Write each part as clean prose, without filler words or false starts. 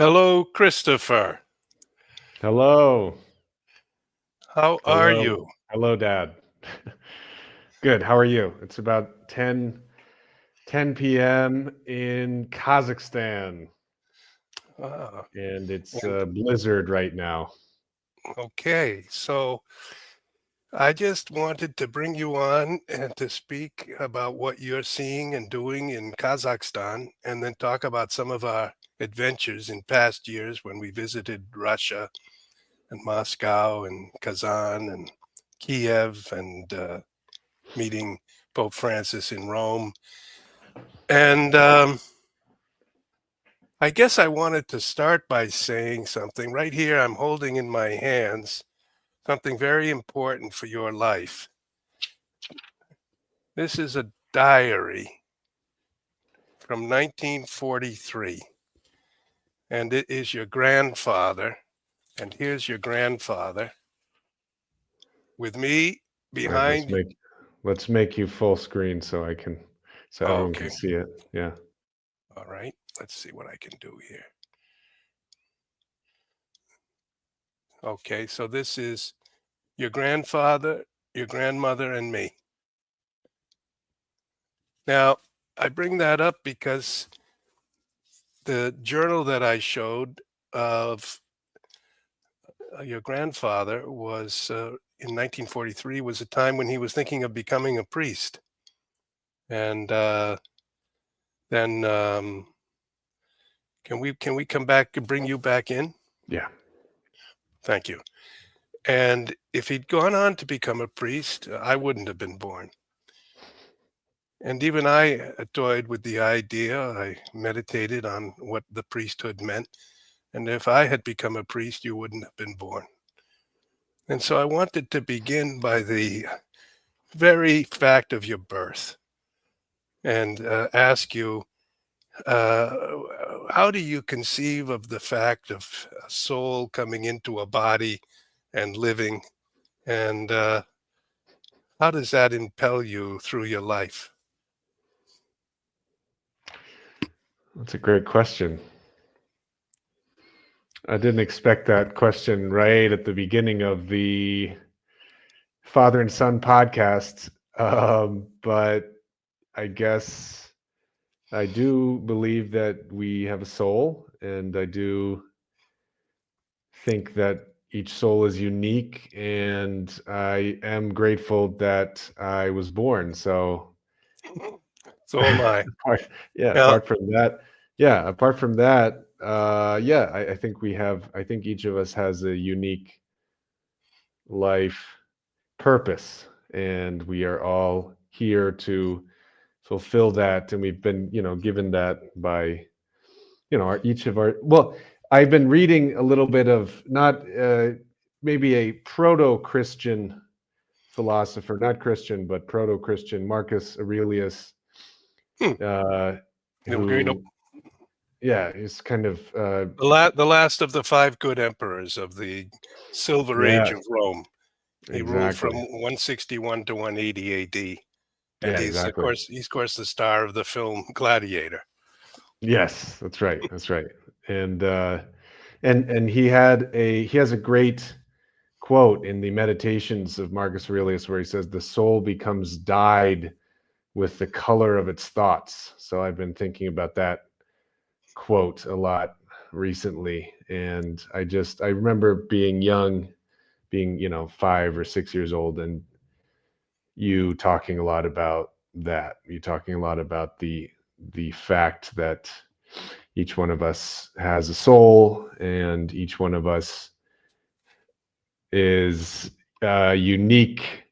Hello, Christopher. Hello. How are Hello. you? Hello, Dad. Good. How are you? It's about 10 p.m. in Kazakhstan, Ah, and it's and a blizzard right now. okay, so I just wanted to bring you on and to speak about what you're seeing and doing in Kazakhstan, and then talk about some of our adventures in past years when we visited Russia and Moscow and Kazan and Kiev and meeting Pope Francis in Rome. And I guess I wanted to start by saying something. Right here, I'm holding in my hands something very important for your life. This is a diary from 1943, and it is your grandfather. And here's your grandfather with me All right, behind. let's make you full screen so Oh, everyone can okay. see it. Yeah. All right. Let's see what I can do here. Okay. So this is your grandfather, your grandmother, and me. Now, I bring that up because the journal that I showed of your grandfather was in 1943 was a time when he was thinking of becoming a priest, and then can we come back and bring you back in? Yeah. Thank you. And if he'd gone on to become a priest, I wouldn't have been born. And even I toyed with the idea. I meditated on what the priesthood meant. And if I had become a priest, you wouldn't have been born. And so I wanted to begin by the very fact of your birth and ask you, uh, how do you conceive of the fact of a soul coming into a body and living? And how does that impel you through your life? That's a great question. I didn't expect that question right at the beginning of the father and son podcast. But I guess I do believe that we have a soul, and I do think that each soul is unique, and I am grateful that I was born. So, So am I. apart, yeah, Yeah, apart from that, yeah, I think I think each of us has a unique life purpose, and we are all here to fulfill that, and we've been, given that by each of our, well, I've been reading a little bit of, not maybe a proto-Christian philosopher, not Christian but proto-Christian, Marcus Aurelius, hmm. uh The who, yeah, is kind of the last of the five good emperors of the Silver Age yeah, of Rome. He ruled from exactly, 161 to 180 AD, and yeah, exactly, he's of course the star of the film Gladiator. yes, that's right. And he has a great quote in the Meditations of Marcus Aurelius where he says the soul becomes dyed with the color of its thoughts. So I've been thinking about that quote a lot recently, and I remember being young, being 5 or 6 years old, and you talking a lot about that. You talking a lot about the fact that each one of us has a soul, and each one of us is a unique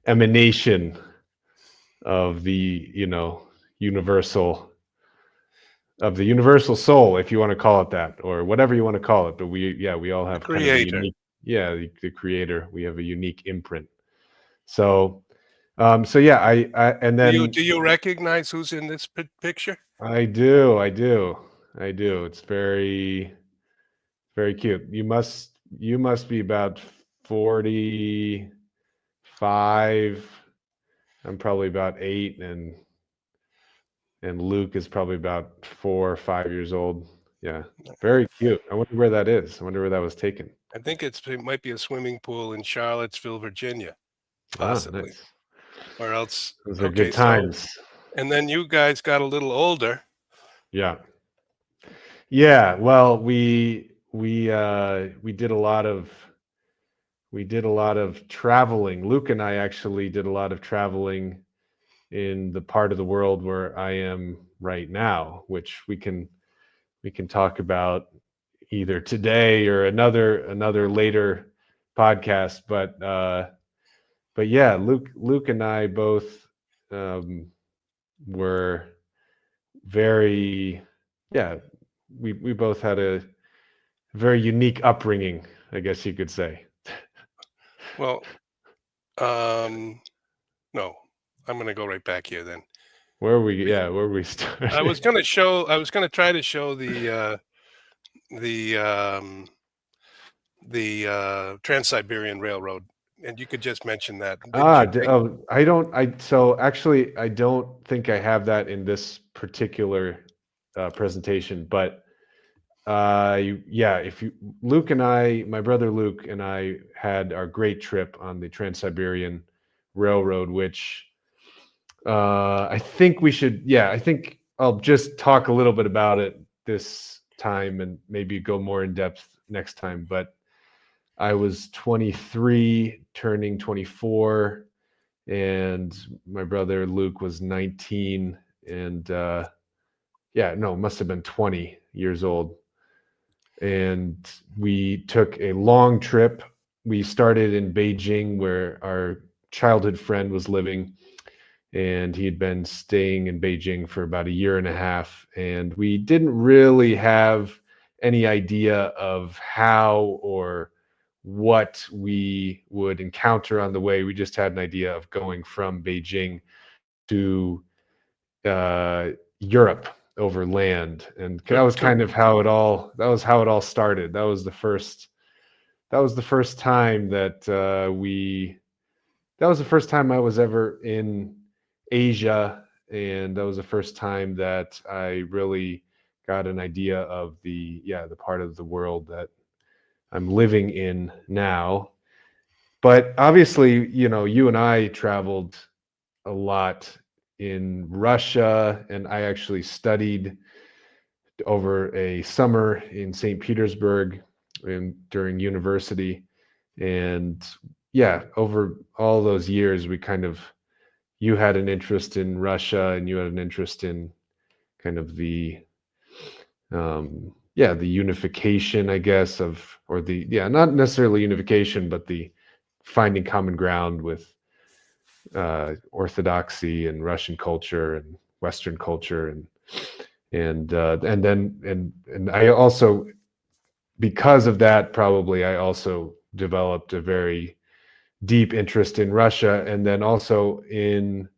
emanation of the universal of the universal soul, if you want to call it that, or whatever you want to call it. But we all The have kind of a creator. unique, yeah, the creator. We have a unique imprint. So, so yeah, and then Do you recognize who's in this picture? I do. It's very, very cute. You must be about 45. I'm probably about 8, and Luke is probably about 4 or 5 years old. Yeah. Very cute. I wonder where that is. I wonder where that was taken. I think it might be a swimming pool in Charlottesville, Virginia, Ah, possibly. nice. Or else, Those are okay, good so, times. and then you guys got a little older. Yeah. Yeah. Well, we did a lot of traveling. Luke and I actually did a lot of traveling in the part of the world where I am right now, which we can talk about either today or another later podcast. But yeah, Luke and I both um, were very yeah we both had a very unique upbringing, I guess you could say. Well, no, I'm going to go right back here then. We, Where we I was started. going to show, I was going to try to show the Trans-Siberian Railroad, and you could just mention that. Didn't you take? I don't I so actually I don't think I have that in this particular presentation, but yeah, if you Luke and I, my brother Luke and I had our great trip on the Trans-Siberian Railroad, which I think we should, yeah, I think I'll just talk a little bit about it this time and maybe go more in depth next time. But I was 23, turning 24, and my brother Luke was 19, and yeah, no, must have been 20 years old. And we took a long trip. We started in Beijing, where our childhood friend was living, and he had been staying in Beijing for about a year and a half. And we didn't really have any idea of how or what we would encounter on the way. We just had an idea of going from Beijing to uh, Europe over land, and that was To kind of how it all. That was how it all started. That was the first. That was the first time that we. That was the first time I was ever in Asia, and that was the first time that I really got an idea of the part of the world that I'm living in now. But obviously, you and I traveled a lot in Russia, and I actually studied over a summer in St. Petersburg during university. And yeah, over all those years, you had an interest in Russia, and you had an interest in kind of the unification, I guess, not necessarily unification, but the finding common ground with Orthodoxy and Russian culture and Western culture, and I also, because of that, probably I also developed a very deep interest in Russia, and then also in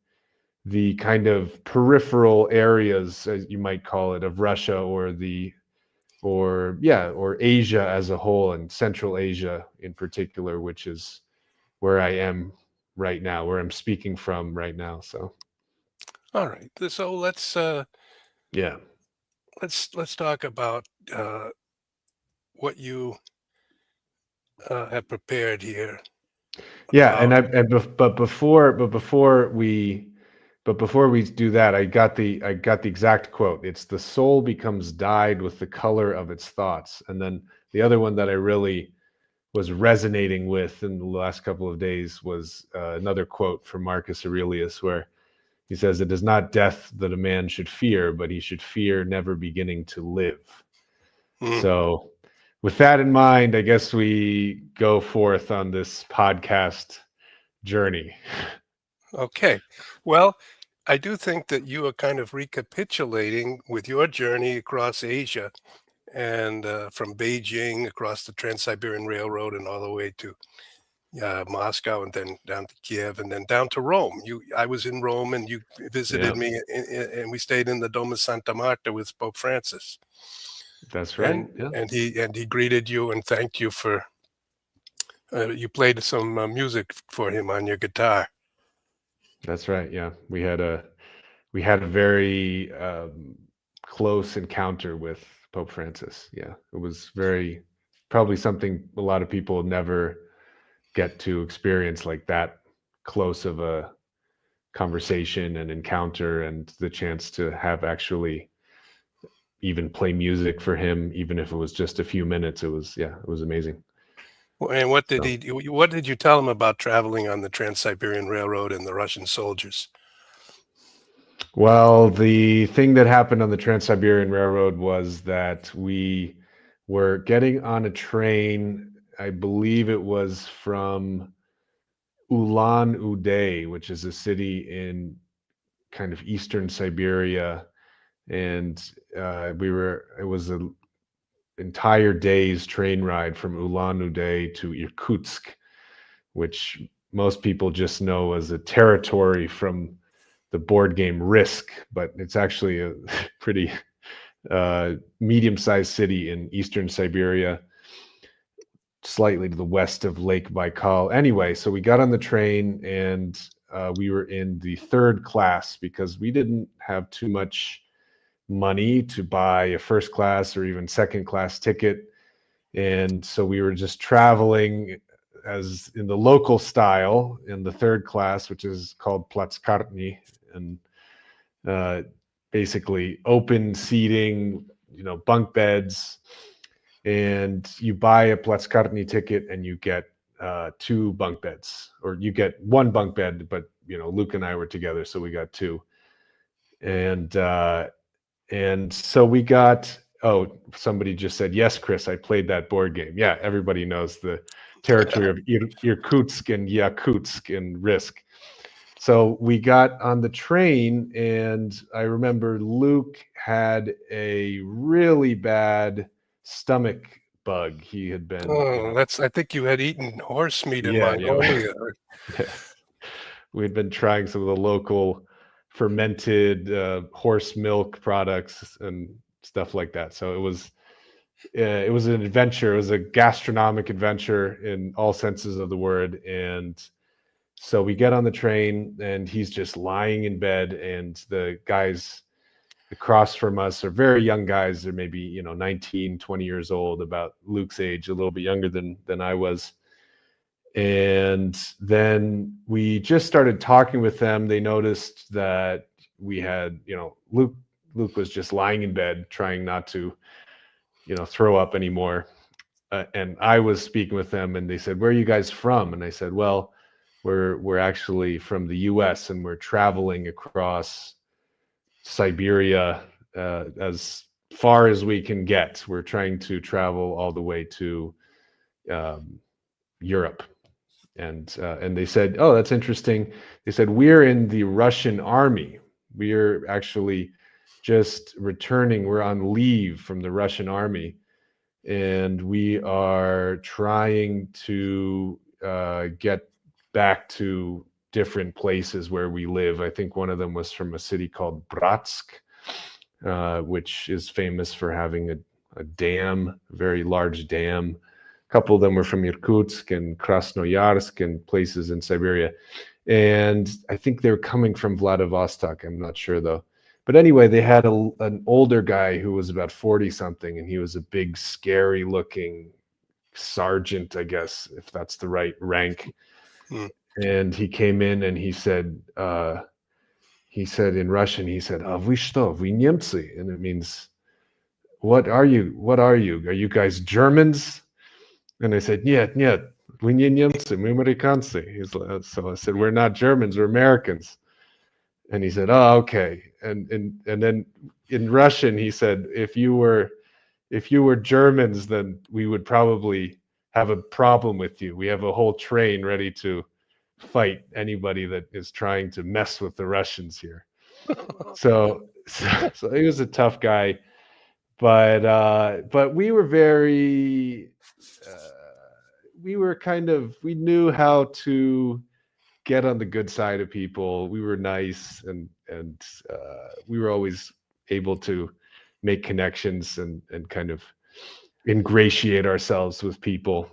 the kind of peripheral areas, as you might call it, of Russia, or Asia as a whole, and Central Asia in particular, which is where I am right now, where I'm speaking from right now. So all right. So yeah. let's talk about what you have prepared here Yeah, and about. but before we do that, I got the exact quote. It's the soul becomes dyed with the color of its thoughts. And then the other one that I really was resonating with in the last couple of days was another quote from Marcus Aurelius, where he says, "It is not death that a man should fear, but he should fear never beginning to live." Mm, So, with that in mind, I guess we go forth on this podcast journey. okay. Well, I do think that you are kind of recapitulating with your journey across Asia and from Beijing across the Trans-Siberian Railroad and all the way to Moscow and then down to Kiev and then down to Rome. I was in Rome and you Yeah, visited me and we stayed in the Doma Santa Marta with Pope Francis. that's right. And Yeah, he greeted you and thanked you for you played some music for him on your guitar. that's right. Yeah, we had a very close encounter with Pope Francis. Yeah, it was probably something a lot of people never get to experience, like that close of a conversation and encounter, and the chance to have actually even play music for him, even if it was just a few minutes. It was amazing. And what did So, what did you tell him about traveling on the Trans-Siberian Railroad and the Russian soldiers? well, the thing that happened on the Trans-Siberian Railroad was that we were getting on a train. I believe it was from Ulan-Ude, which is a city in kind of eastern Siberia, and it was an entire day's train ride from Ulan-Ude to Irkutsk, which most people just know as a territory from the board game Risk, but it's actually a pretty medium-sized city in eastern Siberia, slightly to the west of Lake Baikal. Anyway, so we got on the train, and we were in the third class because we didn't have too much money to buy a first class or even second class ticket. And so we were just traveling as in the local style in the third class, which is called Platskartny, and basically open seating, bunk beds. And you buy a Platskartny ticket and you get two bunk beds, or you get one bunk bed, but Luke and I were together, so we got two. And so we got, oh, somebody just said, yes, Chris, I played that board game. Yeah, everybody knows the territory of Irkutsk and Yakutsk and Risk. So we got on the train, and I remember Luke had a really bad stomach bug. He had been, Oh, I think you had eaten horse meat in yeah, Mongolia. yes. We had been trying some of the local fermented horse milk products and stuff like that. So it was an adventure. It was a gastronomic adventure in all senses of the word. And so we get on the train, and he's just lying in bed, and the guys across from us are very young guys. They're maybe 19, 20 years old, about Luke's age, a little bit younger than I was. And then we just started talking with them. They noticed that we had, Luke was just lying in bed trying not to throw up anymore. And I was speaking with them, and they said, where are you guys from? And I said, well, we're actually from the US, and we're traveling across Siberia as far as we can get. We're trying to travel all the way to Europe. And they said, oh, that's interesting. They said, we're in the Russian army. We're actually just returning. We're on leave from the Russian army, and we are trying to get back to different places where we live. I think one of them was from a city called Bratsk, which is famous for having a dam, a very large dam. A couple of them were from Irkutsk and Krasnoyarsk and places in Siberia. And I think they were coming from Vladivostok. I'm not sure, though. But anyway, they had an older guy who was about 40 something, and he was a big, scary looking sergeant, I guess, if that's the right rank. And he came in, and he said in Russian, he said, "А вы что, вы немцы?" And it means, what are you? What are you? Are you guys Germans? And I said, "Нет, нет, вы не немцы, мы американцы." So I said, "We're not Germans, we're Americans." And he said, "Oh, okay." And then in Russian, he said, if you were Germans, then we would probably have a problem with you. We have a whole train ready to fight anybody that is trying to mess with the Russians here. So he was a tough guy, but we were very, we knew how to get on the good side of people. We were nice, and we were always able to make connections and kind of ingratiate ourselves with people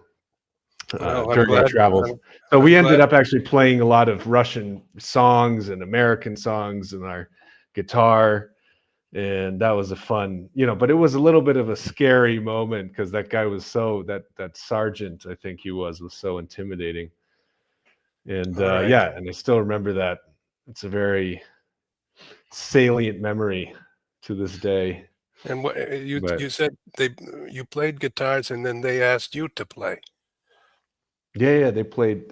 Well, during our travels. So I'm we ended glad. up actually playing a lot of Russian songs and American songs in our guitar. And that was a fun, but it was a little bit of a scary moment because that guy was that sergeant, I think he was so intimidating. And All right. yeah, and I still remember that. It's a very salient memory to this day. And what you But you said you played guitars and then they asked you to play. yeah, they played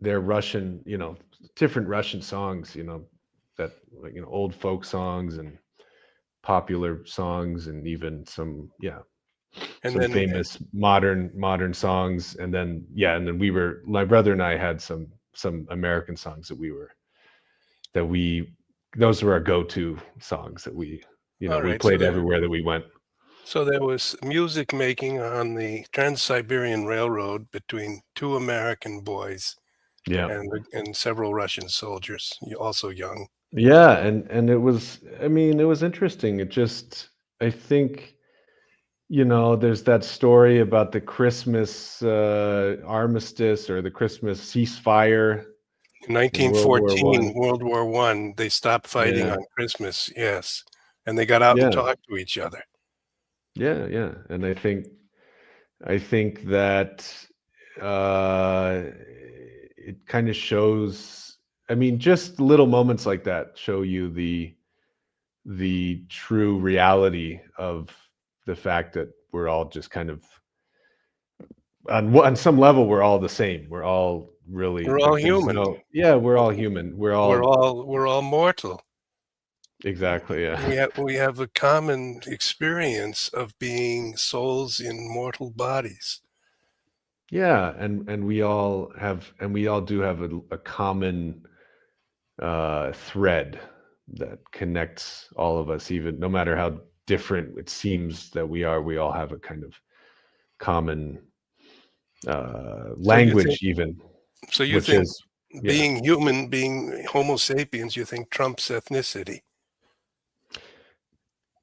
their Russian, different Russian songs, that, like, old folk songs and popular songs, and even some, And some then famous modern songs. And then, my brother and I had some American songs that we those were our go-to songs that all we right, so played everywhere that we went. there was music making on the Trans-Siberian Railroad between two American boys Yeah. and several Russian soldiers, also young. Yeah, and it was, I mean, it was interesting. It just, I think, there's that story about the Christmas armistice, or the Christmas ceasefire In in World War 1914, One. World War One, they stopped fighting Yeah, on Christmas, yes, and they got out and yeah, talked to each other. yeah. And I think that uh, it kind of shows. I mean, just little moments like that show you the true reality of the fact that we're all just kind of, on some level, we're all the same. We're all really, We're all like, there's human. no, yeah, we're all human. We're all, We're all mortal. exactly, yeah. We have a common experience of being souls in mortal bodies. Yeah, and we all do have a common thread that connects all of us, even no matter how different it seems that we all have a kind of common So you think language, even, so you which think is, yeah. being human, being Homo sapiens, you think trumps ethnicity.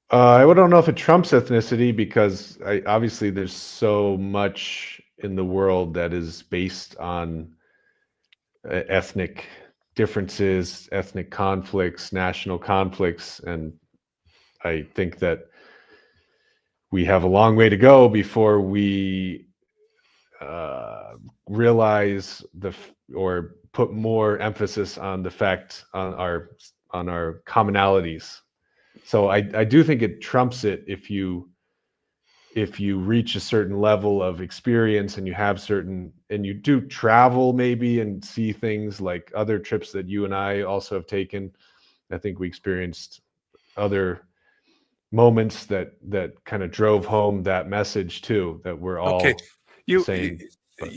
I don't know if it trumps ethnicity, because obviously there's so much in the world that is based on ethnic differences, ethnic conflicts, national conflicts, and I think that we have a long way to go before we uh, realize or put more emphasis on the fact on our commonalities. So I do think it trumps it if you reach a certain level of experience, and you do travel maybe and see things like other trips that you and I also have taken. I think we experienced other moments that kind of drove home that message too, that we're Okay, all the you, you, same. But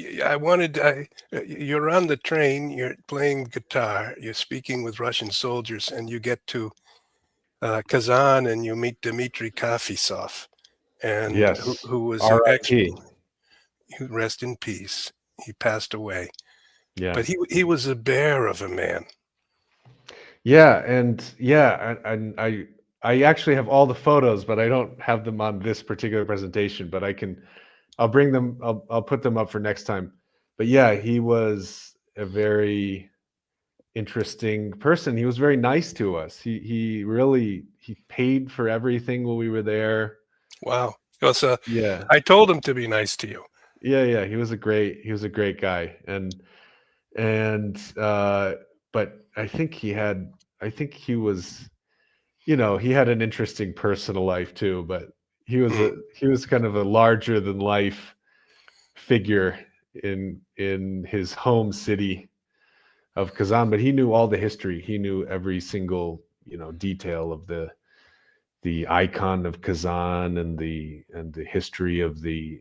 you're on the train, you're playing guitar, you're speaking with Russian soldiers, and you get to Kazan, and you meet Dmitry Kafisov, and who, yes, who was an ex. R.I.P. Rest in peace. He passed away, Yeah. but he was a bear of a man. Yeah, and yeah, and I actually have all the photos, but I don't have them on this particular presentation. But I'll bring them. I'll put them up for next time. But yeah, he was a very interesting person. He was very nice to us. He paid for everything while we were there. Wow. Because Yeah, I told him to be nice to you. yeah. He was a great guy, and but I think he was, he had an interesting personal life too, but Mm. he was kind of a larger than life figure in his home city of Kazan. But he knew all the history. He knew every single, detail of the icon of Kazan, and the history of the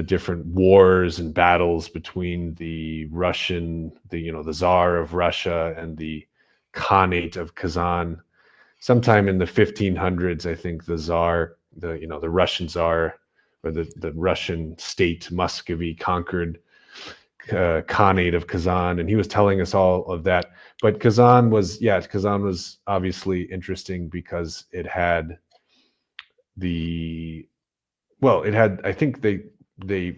different wars and battles between the Tsar of Russia and the Khanate of Kazan. Sometime in the 1500s, I think the Tsar, the Russian Tsar, or the Russian state Muscovy, conquered Khanate of Kazan, and he was telling us all of that. But Kazan was obviously interesting because it had the well, it had, I think they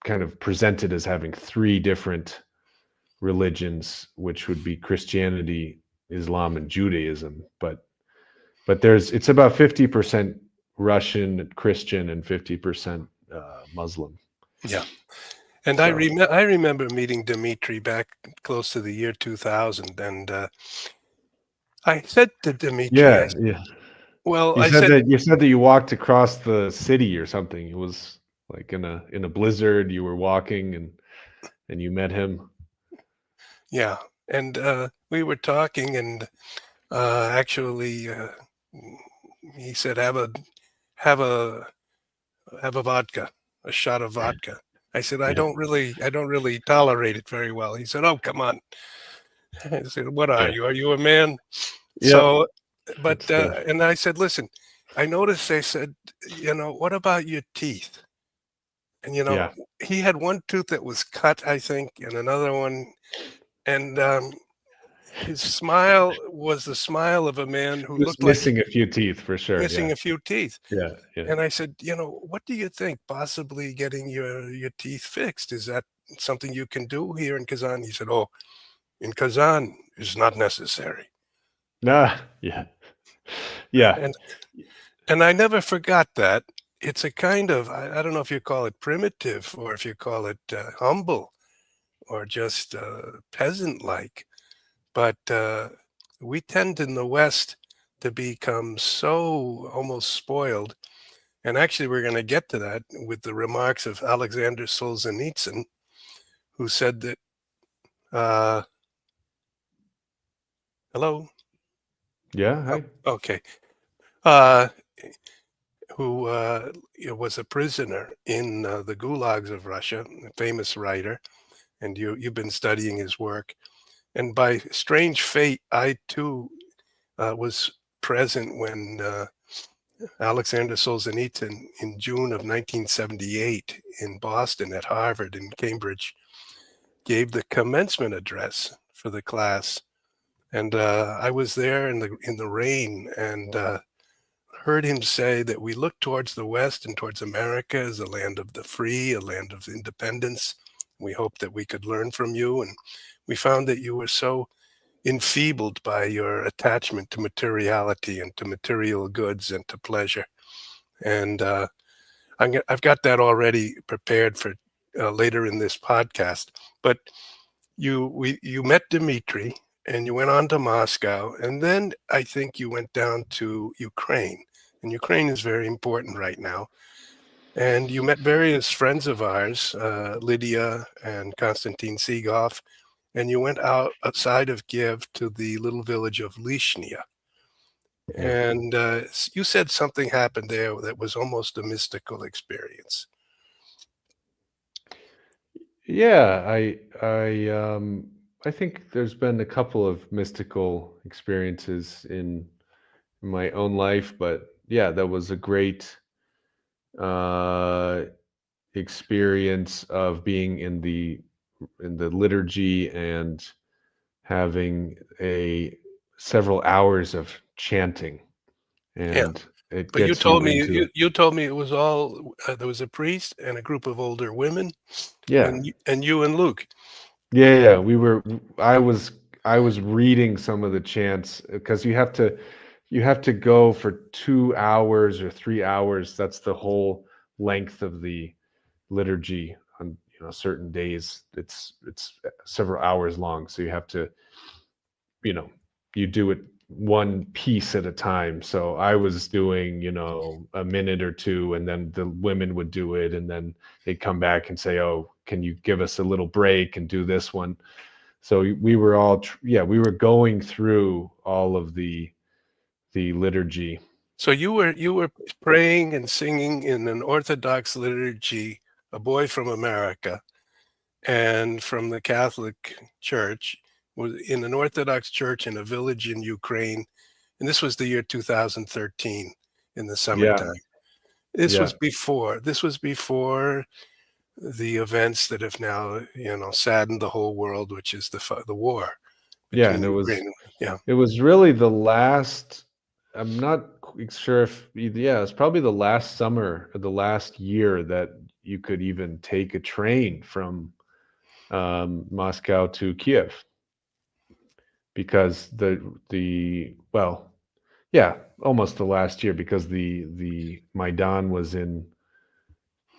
kind of presented as having three different religions, which would be Christianity, Islam and Judaism, but it's about 50% Russian Christian and 50% Muslim. Yeah. And So I remember meeting Dmitri back close to the year 2000, and I said to Dmitri, yeah, yeah. well, I said, You said that you walked across the city or something. It was like in a blizzard. You were walking and you met him. yeah, and we were talking, and actually, he said, have a have a vodka, a shot of vodka. I said, Yeah, I don't really tolerate it very well. He said, oh, come on. I said, what are yeah, you? Are you a man? yep. So, but, That's the and I said, listen, I noticed they said, what about your teeth? And, yeah. he had one tooth that was cut, I think, and another one. And his smile was the smile of a man who Just looked like missing a few teeth for sure. missing Yeah, a few teeth. yeah, yeah. And I said, what do you think? Possibly getting your teeth fixed? Is that something you can do here in Kazan? He said, oh, in Kazan is not necessary. Nah, yeah, yeah, And and I never forgot that. It's a kind of, I don't know if you call it primitive or if you call it humble or just peasant like, but we tend in the West to become so almost spoiled. And actually, we're going to get to that with the remarks of Alexander Solzhenitsyn, who said that, uh, hello? yeah. Oh, Hi. okay. Uh, who was a prisoner in the gulags of Russia, a famous writer, and you've been studying his work. And by strange fate, I too was present when Alexander Solzhenitsyn, in June of 1978, in Boston at Harvard and Cambridge, gave the commencement address for the class. And I was there in the rain, and heard him say that we look towards the West and towards America as a land of the free, a land of independence. We hope that we could learn from you. And we found that you were so enfeebled by your attachment to materiality and to material goods and to pleasure. And I've got that already prepared for later in this podcast. But you met Dmitri and you went on to Moscow, and then I think you went down to Ukraine, and Ukraine is very important right now. And you met various friends of ours, Lydia and Konstantin Segoff, and you went outside of Kiev to the little village of Lishnia. Yeah, And you said something happened there that was almost a mystical experience. yeah. I think there's been a couple of mystical experiences in my own life, but yeah, that was a great uh experience of being in the liturgy and having a several hours of chanting, Yeah. and it But gets you into you told me it was all there was a priest and a group of older women, yeah, and you and Luke. yeah, yeah. I was reading some of the chants because you have to go for 2 hours or 3 hours. That's the whole length of the liturgy on certain days. It's several hours long, so you have to you know you do it one piece at a time. So I was doing a minute or two, and then the women would do it, and then they'd come back and say, oh, can you give us a little break and do this one. So we were all we were going through all of the liturgy. So you were praying and singing in an Orthodox liturgy, a boy from America and from the Catholic Church was in an Orthodox church in a village in Ukraine, and this was the year 2013 in the Yeah, summertime. yeah, This was before the events that have now, saddened the whole world, which is the war yeah. between And Ukraine and it was really the last. I'm not sure if yeah, it's probably the last summer or the last year that you could even take a train from Moscow to Kiev. because the well, yeah, almost the last year, because the Maidan was in,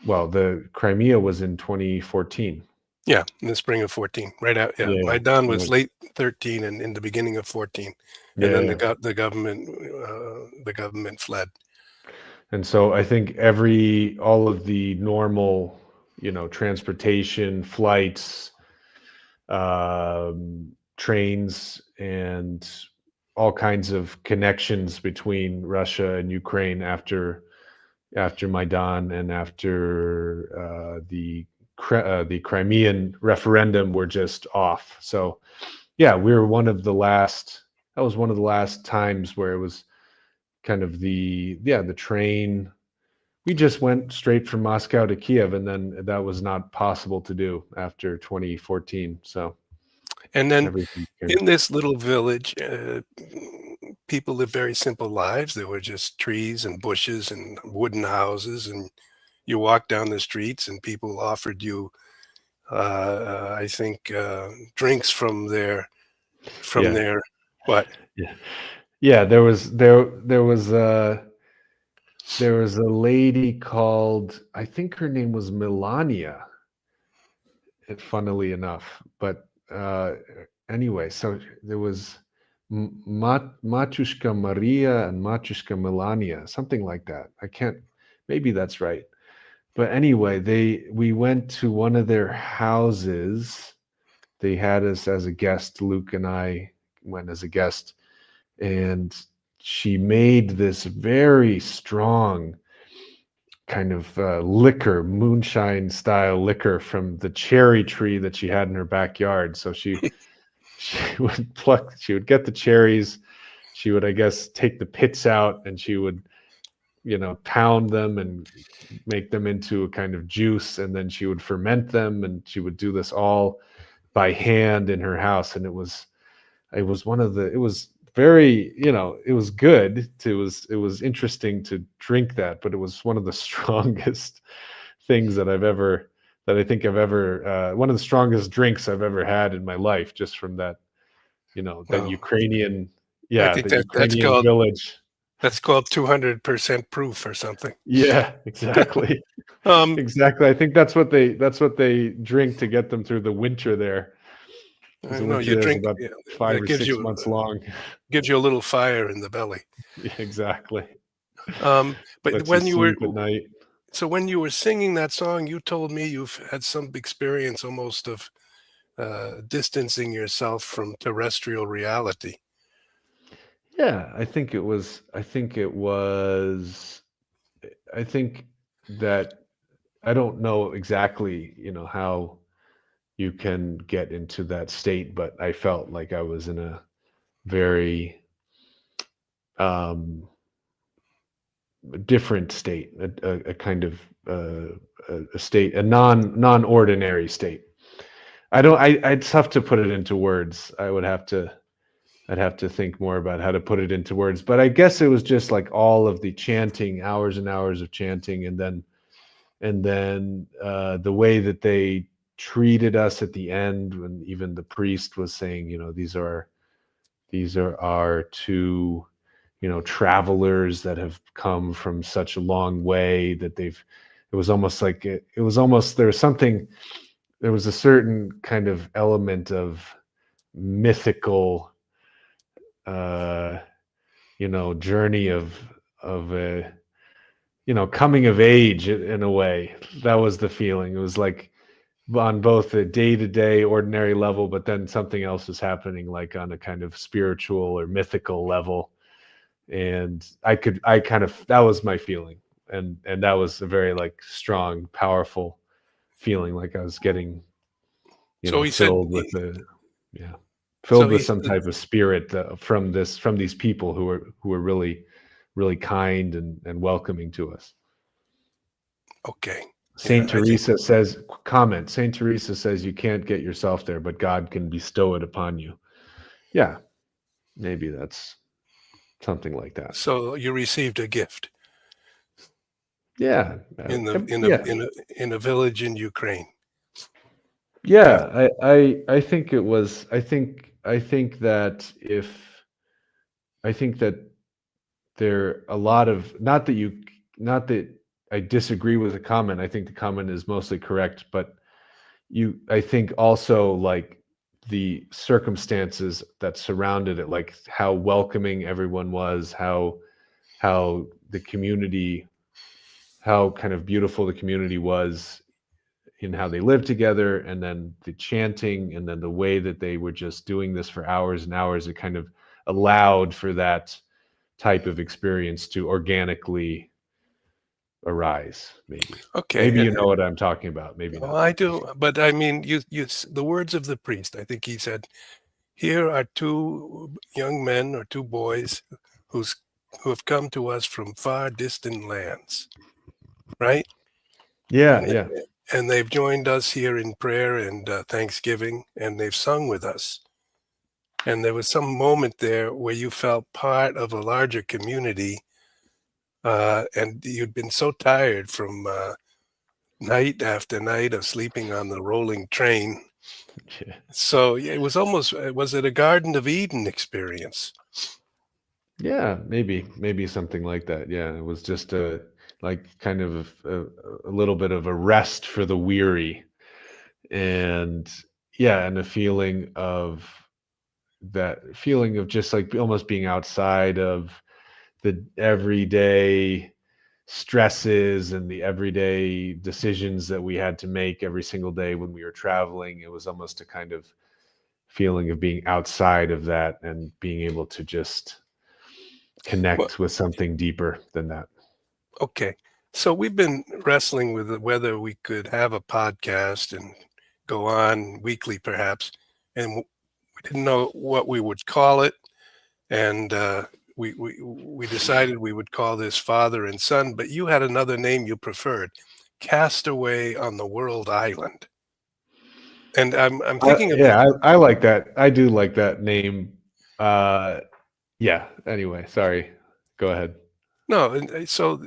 well, the Crimea was in 2014. Yeah, in the spring of 14, right out. Yeah, Yeah, Maidan was right. late 13 and in the beginning of 14, and then Yeah. the government fled. And so I think all of the normal, transportation, flights, trains, and all kinds of connections between Russia and Ukraine after Maidan and after the Crimean referendum were just off. So yeah, we were one of the last. That was one of the last times where it was kind of the train. We just went straight from Moscow to Kiev, and then that was not possible to do after 2014. So And then everything in changed. this little village, people lived very simple lives. There were just trees and bushes and wooden houses, and you walked down the streets, and people offered you, I think, drinks from Yeah, their what? yeah, yeah. There was a lady called, I think her name was Melania, funnily enough. But anyway, so there was Matushka Maria and Matushka Melania, something like that. I can't. Maybe that's right. But anyway, we went to one of their houses. They had us as a guest. Luke and I went as a guest, and she made this very strong kind of liquor, moonshine style liquor, from the cherry tree that she had in her backyard. So she would get the cherries. She would, I guess, take the pits out, and she would, pound them and make them into a kind of juice, and then she would ferment them, and she would do this all by hand in her house. And it was very, it was good. It was interesting to drink that, but it was one of the strongest things that I think I've ever, one of the strongest drinks I've ever had in my life, just from that, that Well, Ukrainian, I yeah, think the that Ukrainian village. that's called 200% proof or something. Yeah, exactly. Um, Exactly. I think that's what they drink to get them through the winter there, because I the know winter you there is drink, about yeah, five that or 6 months long. gives you a little fire in the belly. Yeah, exactly. But Lets you when you were sleep at night. so when you were singing that song, you told me you've had some experience almost of distancing yourself from terrestrial reality. Yeah, I think that I don't know exactly, how you can get into that state, but I felt like I was in a very um different state, a kind of a state, a non-ordinary state. I don't I It's tough to put it into words. I'd have to think more about how to put it into words, but I guess it was just like all of the chanting, hours and hours of chanting, and then the way that they treated us at the end, when even the priest was saying, these are our two, travelers that have come from such a long way, that it was almost like it was almost, there was a certain kind of element of mythical, uh journey of a, coming of age, in a way. That was the feeling. It was like on both a day-to-day ordinary level, but then something else is happening, like on a kind of spiritual or mythical level. And I kind of, that was my feeling. And that was a very, like, strong, powerful feeling, like I was getting, So he said, filled with a, yeah, so filled with he some said, type of spirit, from these people who are really, really kind and welcoming to us. okay, yeah, Saint I think Teresa says, comment, Saint Teresa says, you can't get yourself there, but God can bestow it upon you. Yeah, maybe that's something like that. so. You received a gift Yeah, in the yeah, in a village in Ukraine. Yeah, yeah. I think it was. I think I think that I think that there are a lot of, not that I disagree with the comment. I think the comment is mostly correct, but I think also like the circumstances that surrounded it, like how welcoming everyone was, how the community, how kind of beautiful the community was in how they lived together, and then the chanting, and then the way that they were just doing this for hours and hours, it kind of allowed for that type of experience to organically arise. Maybe Okay, you know what I'm talking about, maybe well, not. I do, but I mean, the words of the priest. I think he said, "Here are two young men or two boys who's who have come to us from far distant lands, right? Yeah, And yeah. and they've joined us here in prayer and thanksgiving, and they've sung with us. And there was some moment there where you felt part of a larger community, and you'd been so tired from night after night of sleeping on the rolling train. Yeah. So yeah, it was almost was it a Garden of Eden experience? Yeah, maybe something like that. Yeah, it was just a, like, kind of a little bit of a rest for the weary, and yeah, and a feeling of, that feeling of just like almost being outside of the everyday stresses and the everyday decisions that we had to make every single day when we were traveling. It was almost a kind of feeling of being outside of that and being able to just Well, connect with something deeper than that. okay. So we've been wrestling with whether we could have a podcast and go on weekly, perhaps, and we didn't know what we would call it, and we decided we would call this Father and Son. But you had another name you preferred, Castaway on the World Island, and I'm thinking of the Yeah, I like that. I do like that name. Uh, yeah. Anyway, sorry. Go ahead. no, and so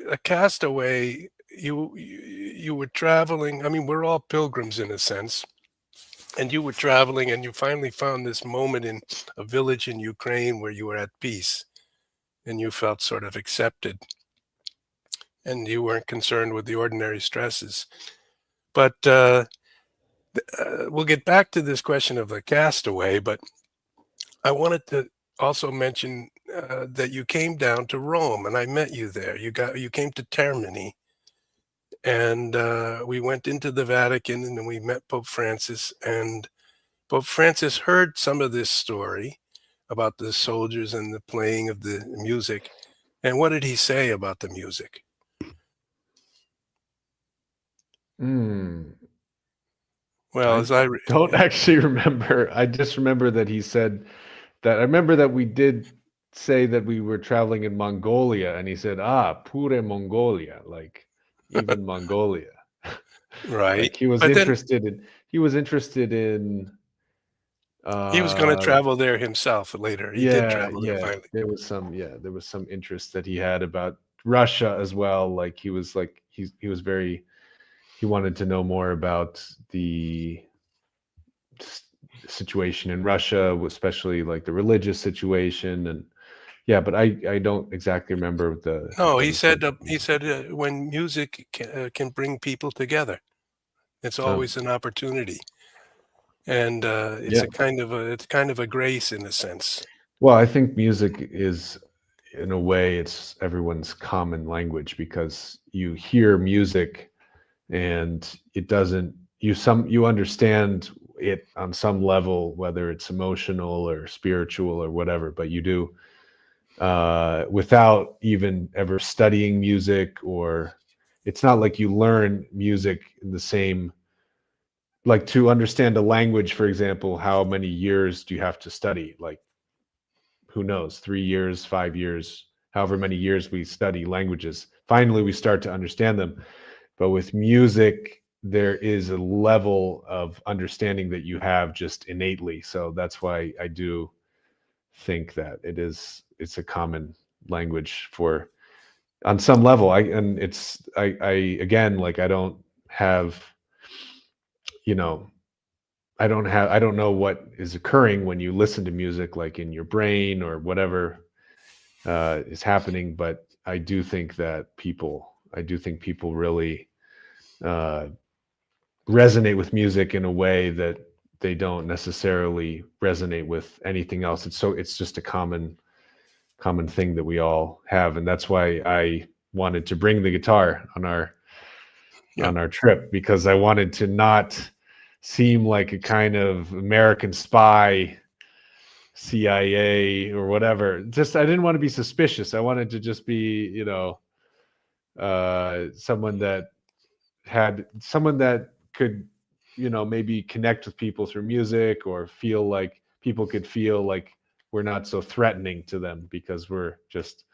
a castaway. You were traveling. I mean, we're all pilgrims in a sense, and you were traveling and you finally found this moment in a village in Ukraine where you were at peace and you felt sort of accepted and you weren't concerned with the ordinary stresses. But we'll get back to this question of the castaway, but I wanted to also mention that you came down to Rome and I met you there. You came to Termini and we went into the Vatican and then we met Pope Francis, and Pope Francis heard some of this story about the soldiers and the playing of the music. And what did he say about the music? Mm, Well, I as I don't actually remember. I just remember that he said that. I remember that we did say that we were traveling in Mongolia, and he said, "Ah, pure Mongolia," like even Mongolia. right, Like he was but then interested in. He was interested in. he was going to Uh, travel there himself later. He did yeah, travel there yeah. finally. There was some. Yeah, there was some interest that he had about Russia as well. Like he was like he was very. He wanted to know more about the s- situation in Russia, especially like the religious situation, and yeah, but I don't exactly remember No, what he said. he said when music can bring people together, it's Oh, always an opportunity, and yeah. it's kind of a grace in a sense. Well, I think music is, in a way, it's everyone's common language, because you hear music and it doesn't, you understand it on some level, whether it's emotional or spiritual or whatever, but you do, without even ever studying music, or it's not like you learn music in the same, like, to understand a language, for example, how many years do you have to study? Like, who knows, 3 years, 5 years, however many years we study languages, finally we start to understand them. But with music, there is a level of understanding that you have just innately. So that's why I do think that it's a common language for, on some level. I again, like, I don't have, you know I don't know what is occurring when you listen to music, like in your brain or whatever is happening. But I do think people really uh, resonate with music in a way that they don't necessarily resonate with anything else. It's just a common thing that we all have, and that's why I wanted to bring the guitar Yeah. on our trip, because I wanted to not seem like a kind of American spy, CIA or whatever. Just I didn't want to be suspicious. I wanted to just be, someone that could, maybe connect with people through music, or feel like people could feel like we're not so threatening to them because we're just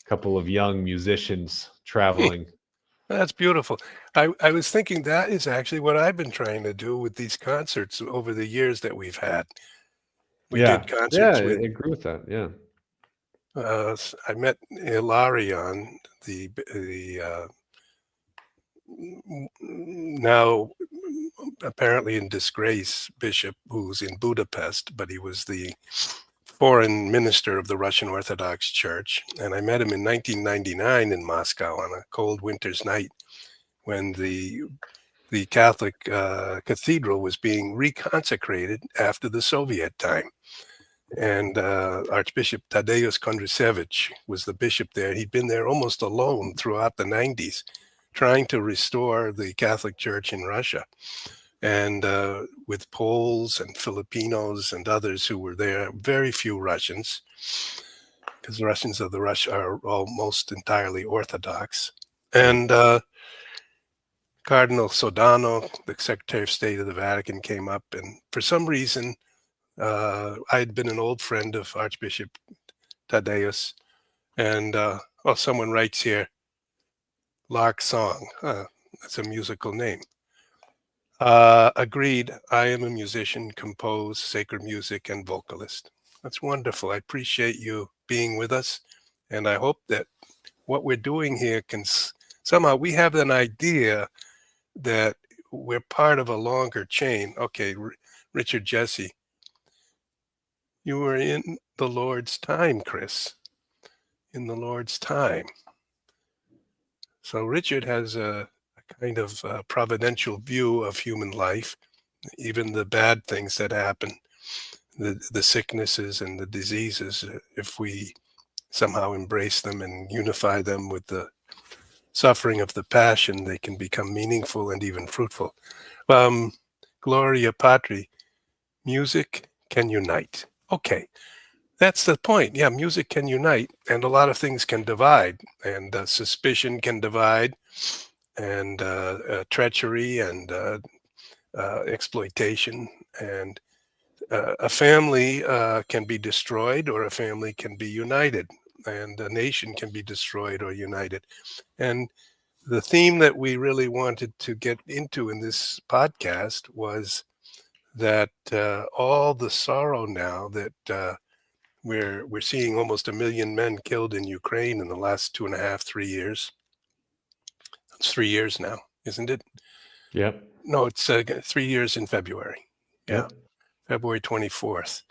a couple of young musicians traveling. That's beautiful. I was thinking that is actually what I've been trying to do with these concerts over the years that we've had. We Yeah. did Yeah, concerts with, I agree with that. Yeah. I met Hilarion, the now apparently in disgrace bishop who's in Budapest, but he was the foreign minister of the Russian Orthodox Church. And I met him in 1999 in Moscow on a cold winter's night when the Catholic cathedral was being reconsecrated after the Soviet time. And Archbishop Tadeusz Kondratowicz was the bishop there. He'd been there almost alone throughout the 90s, trying to restore the Catholic Church in Russia. And with Poles and Filipinos and others who were there, very few Russians, because the Russians of the Russia are almost entirely Orthodox. And Cardinal Sodano, the Secretary of State of the Vatican, came up, and for some reason, I had been an old friend of Archbishop Thaddeus, and someone writes here, Lark Song. That's a musical name. Agreed. I am a musician, compose sacred music, and vocalist. That's wonderful. I appreciate you being with us, and I hope that what we're doing here can somehow we have an idea that we're part of a longer chain. Okay, Richard Jesse, you were in the Lord's time, Chris, in the Lord's time. So Richard has a kind of providential view of human life, even the bad things that happen, the sicknesses and the diseases. If we somehow embrace them and unify them with the suffering of the passion, they can become meaningful and even fruitful. Gloria Patri, music can unite. Okay, that's the point. Yeah, music can unite, and a lot of things can divide, and suspicion can divide, and treachery, and exploitation, and a family can be destroyed, or a family can be united, and a nation can be destroyed or united. And the theme that we really wanted to get into in this podcast was that all the sorrow now that we're seeing almost 1 million men killed in Ukraine in the last 2.5, 3 years. It's 3 years now, isn't it? Yep. No, it's 3 years in February. Yeah, Yep. February 24th.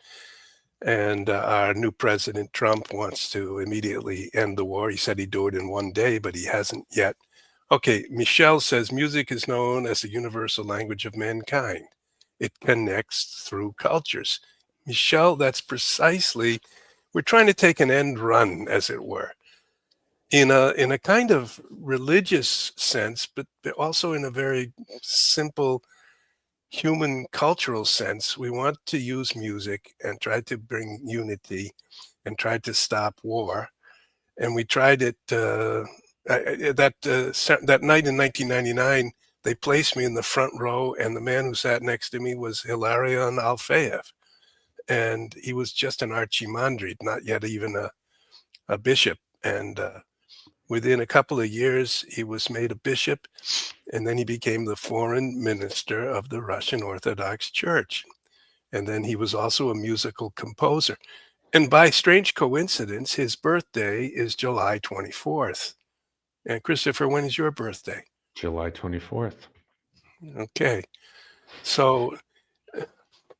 And our new president, Trump, wants to immediately end the war. He said he'd do it in one day, but he hasn't yet. Okay, Michelle says music is known as the universal language of mankind. It connects through cultures. Michelle, that's precisely, we're trying to take an end run, as it were, in a kind of religious sense, but also in a very simple human cultural sense. We want to use music and try to bring unity and try to stop war. And we tried it that night in 1999. They placed me in the front row, and the man who sat next to me was Hilarion Alfeyev. And he was just an archimandrite, not yet even a bishop. And within a couple of years, he was made a bishop, and then he became the foreign minister of the Russian Orthodox Church. And then he was also a musical composer. And by strange coincidence, his birthday is July 24th. And Christopher, when is your birthday? July 24th. Okay. So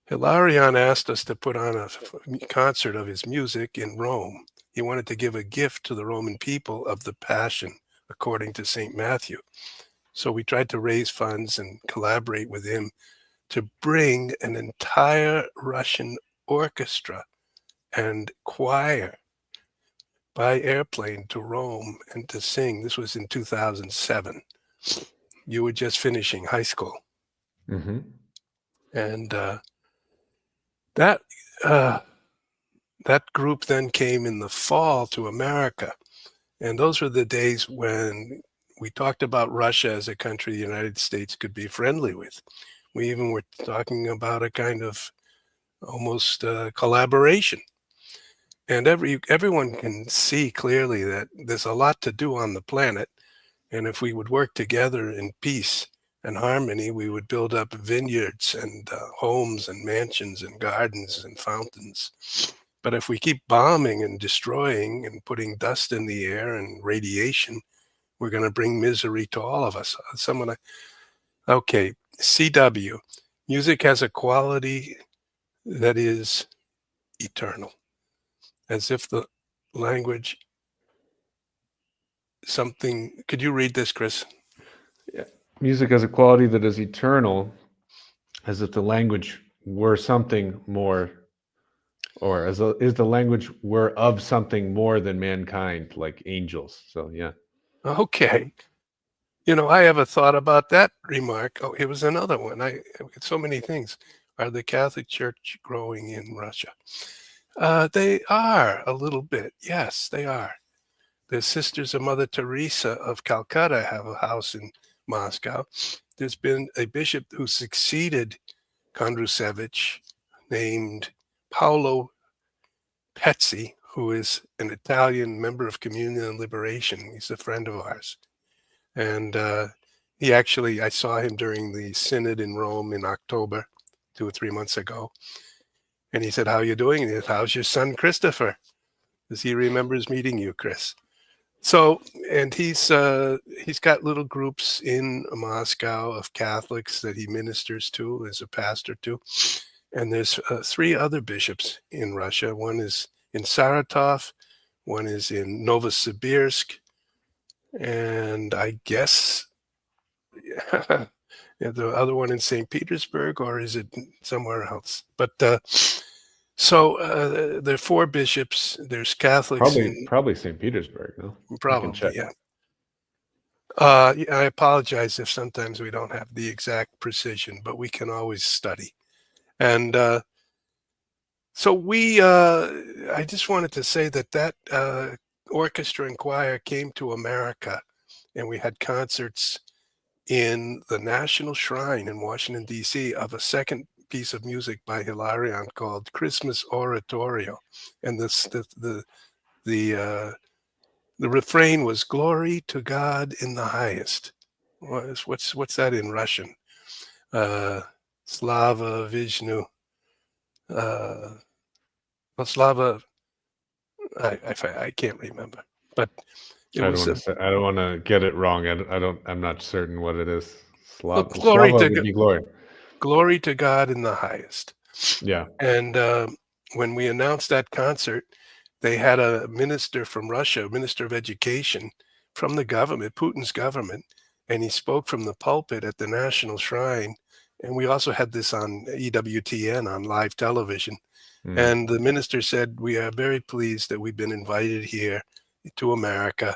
Hilarion asked us to put on a concert of his music in Rome. He wanted to give a gift to the Roman people of the Passion, according to St. Matthew. So we tried to raise funds and collaborate with him to bring an entire Russian orchestra and choir by airplane to Rome and to sing. This was in 2007. You were just finishing high school. Mm-hmm. And that group then came in the fall to America. And those were the days when we talked about Russia as a country the United States could be friendly with. We even were talking about a kind of almost collaboration. And everyone can see clearly that there's a lot to do on the planet. And if we would work together in peace and harmony, we would build up vineyards and homes and mansions and gardens and fountains. But if we keep bombing and destroying and putting dust in the air and radiation, we're going to bring misery to all of us. Okay, CW. Music has a quality that is eternal, as if the language, something, could you read this, Chris? Yeah. Music has a quality that is eternal, as if the language were something more, or as if the language were of something more than mankind, like angels. So, yeah. Okay. You know, I have a thought about that remark. Oh, it was another one. So many things. Are the Catholic Church growing in Russia? They are a little bit. Yes, they are. The Sisters of Mother Teresa of Calcutta have a house in Moscow. There's been a bishop who succeeded Kondrusevich named Paolo Pezzi, who is an Italian member of Communion and Liberation. He's a friend of ours. And I saw him during the synod in Rome in October, 2 or 3 months ago. And he said, "How are you doing?" And he said, "How's your son, Christopher?" Because he remembers meeting you, Chris. So, and he's got little groups in Moscow of Catholics that he ministers to as a pastor to. And there's 3 other bishops in Russia. One is in Saratov, one is in Novosibirsk, and I guess the other one in St. Petersburg, or is it somewhere else? But so there are 4 bishops. There's Catholics Probably St. Petersburg, no? We can probably, check. yeah. I apologize if sometimes we don't have the exact precision, but we can always study. And so I just wanted to say that orchestra and choir came to America, and we had concerts in the National Shrine in Washington, D.C., of a second piece of music by Hilarion called Christmas Oratorio. And the refrain was "Glory to God in the highest." What's that in Russian? Slava Vishnu. Slava. I can't remember, but it I don't was want to say. I don't want to get it wrong. I don't. I'm not certain what it is. glory Slava to would be glory. glory to God in the highest. Yeah. And when we announced that concert, they had a minister from Russia, a minister of education from the government, Putin's government, and he spoke from the pulpit at the National Shrine. And we also had this on EWTN on live television. Mm. And the minister said, "We are very pleased that we've been invited here to America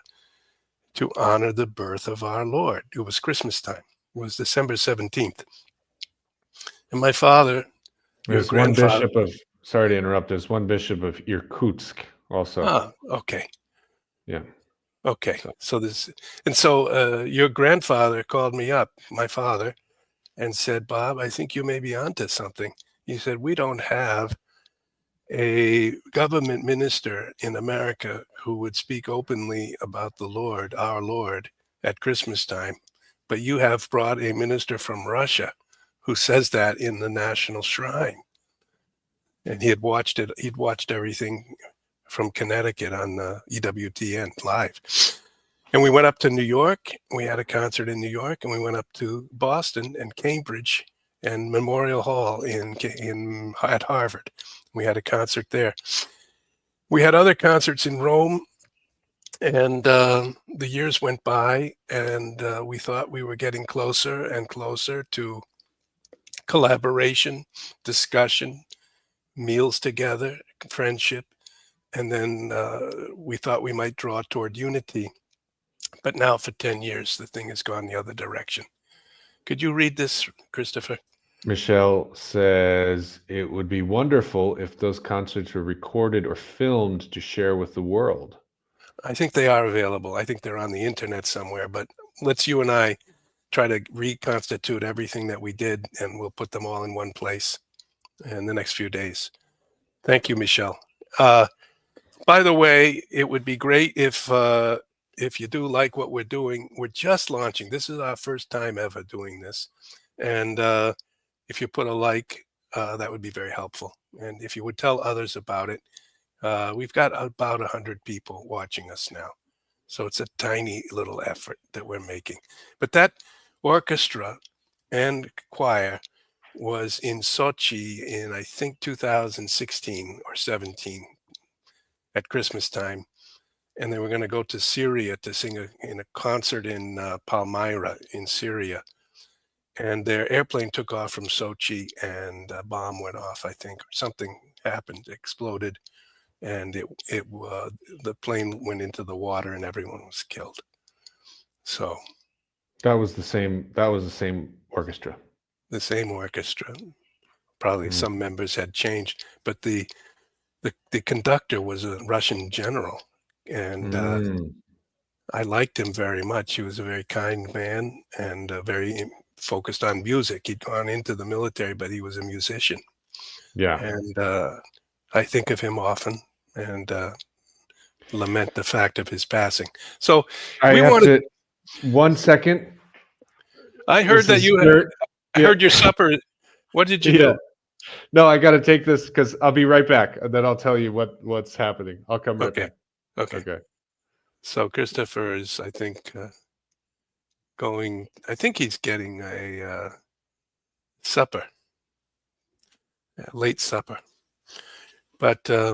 to honor the birth of our Lord." It was Christmas time. It was December 17th. And my father, your There's one grandfather. bishop of. Sorry to interrupt. There's one bishop of Irkutsk also. Ah, okay. Yeah. Okay. So your grandfather called me up, my father, and said, "Bob, I think you may be onto something." He said, "We don't have a government minister in America who would speak openly about the Lord, our Lord, at Christmas time. But you have brought a minister from Russia who says that in the National Shrine." And he'd watched everything from Connecticut on EWTN live. And we went up to New York. We had a concert in New York, and we went up to Boston and Cambridge and Memorial Hall at Harvard. We had a concert there. We had other concerts in Rome, and the years went by, and we thought we were getting closer and closer to collaboration, discussion, meals together, friendship, and then we thought we might draw toward unity. But now for 10 years, the thing has gone the other direction. Could you read this, Christopher? Michelle says it would be wonderful if those concerts were recorded or filmed to share with the world. I think they are available. I think they're on the internet somewhere, but let's you and I try to reconstitute everything that we did, and we'll put them all in one place in the next few days. Thank you, Michelle. By the way, it would be great if you do like what we're doing. We're just launching. This is our first time ever doing this. And if you put a like, that would be very helpful. And if you would tell others about it, we've got about 100 people watching us now. So it's a tiny little effort that we're making. But that orchestra and choir was in Sochi in, I think, 2016 or 17 at Christmas time. And they were going to go to Syria to sing in a concert in Palmyra in Syria. And their airplane took off from Sochi, and a bomb went off, I think, or something happened, exploded, and the plane went into the water, and everyone was killed. So that was the same orchestra. The same orchestra. Probably some members had changed, but the conductor was a Russian general, and I liked him very much. He was a very kind man and very focused on music. He'd gone into the military, but he was a musician. Yeah. And I think of him often and lament the fact of his passing. So I have to 1 second. I heard that I heard your supper. What did you do? No, I got to take this because I'll be right back, and then I'll tell you what's happening. I'll come right back. Okay. So Christopher is, I think, I think he's getting a supper, a late supper. But I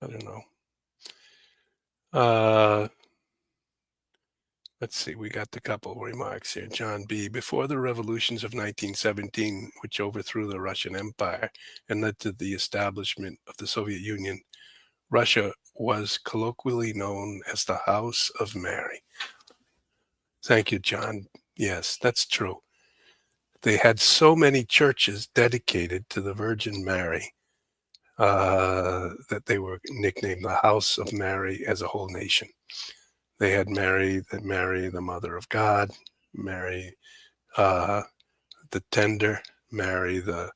don't know. Let's see, we got the couple remarks here. John B. Before the revolutions of 1917, which overthrew the Russian Empire and led to the establishment of the Soviet Union, Russia was colloquially known as the House of Mary. Thank you, John. Yes, that's true. They had so many churches dedicated to the Virgin Mary that they were nicknamed the House of Mary as a whole nation. They had Mary, the Mother of God, Mary, the Tender, Mary, the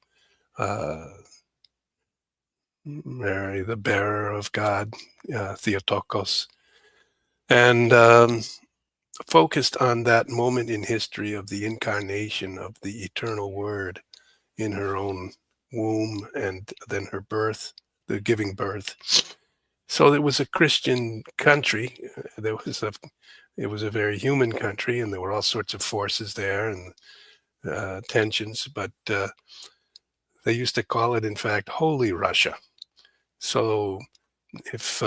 Bearer of God, Theotokos, and focused on that moment in history of the incarnation of the eternal Word in her own womb, and then her birth, the giving birth. So it was a Christian country. It was a very human country, and there were all sorts of forces there and tensions. But they used to call it, in fact, Holy Russia. So if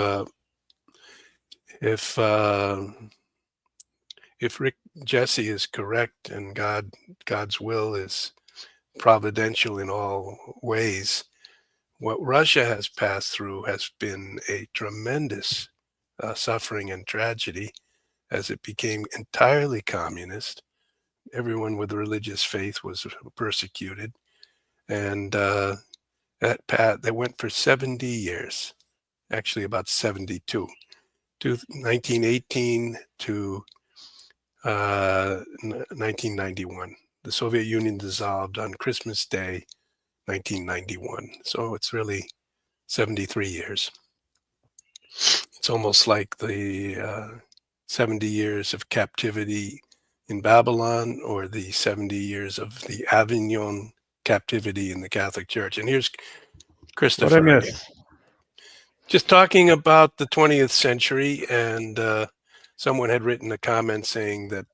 Rick Jesse is correct, and God's will is providential in all ways, what Russia has passed through has been a tremendous suffering and tragedy as it became entirely communist. Everyone with religious faith was persecuted, and that went for 70 years, actually about 72, to 1918 to 1991. The Soviet Union dissolved on Christmas Day, 1991. So it's really 73 years. It's almost like the 70 years of captivity in Babylon, or the 70 years of the Avignon captivity in the Catholic Church. And here's Christopher. What I miss? Just talking about the 20th century and someone had written a comment saying that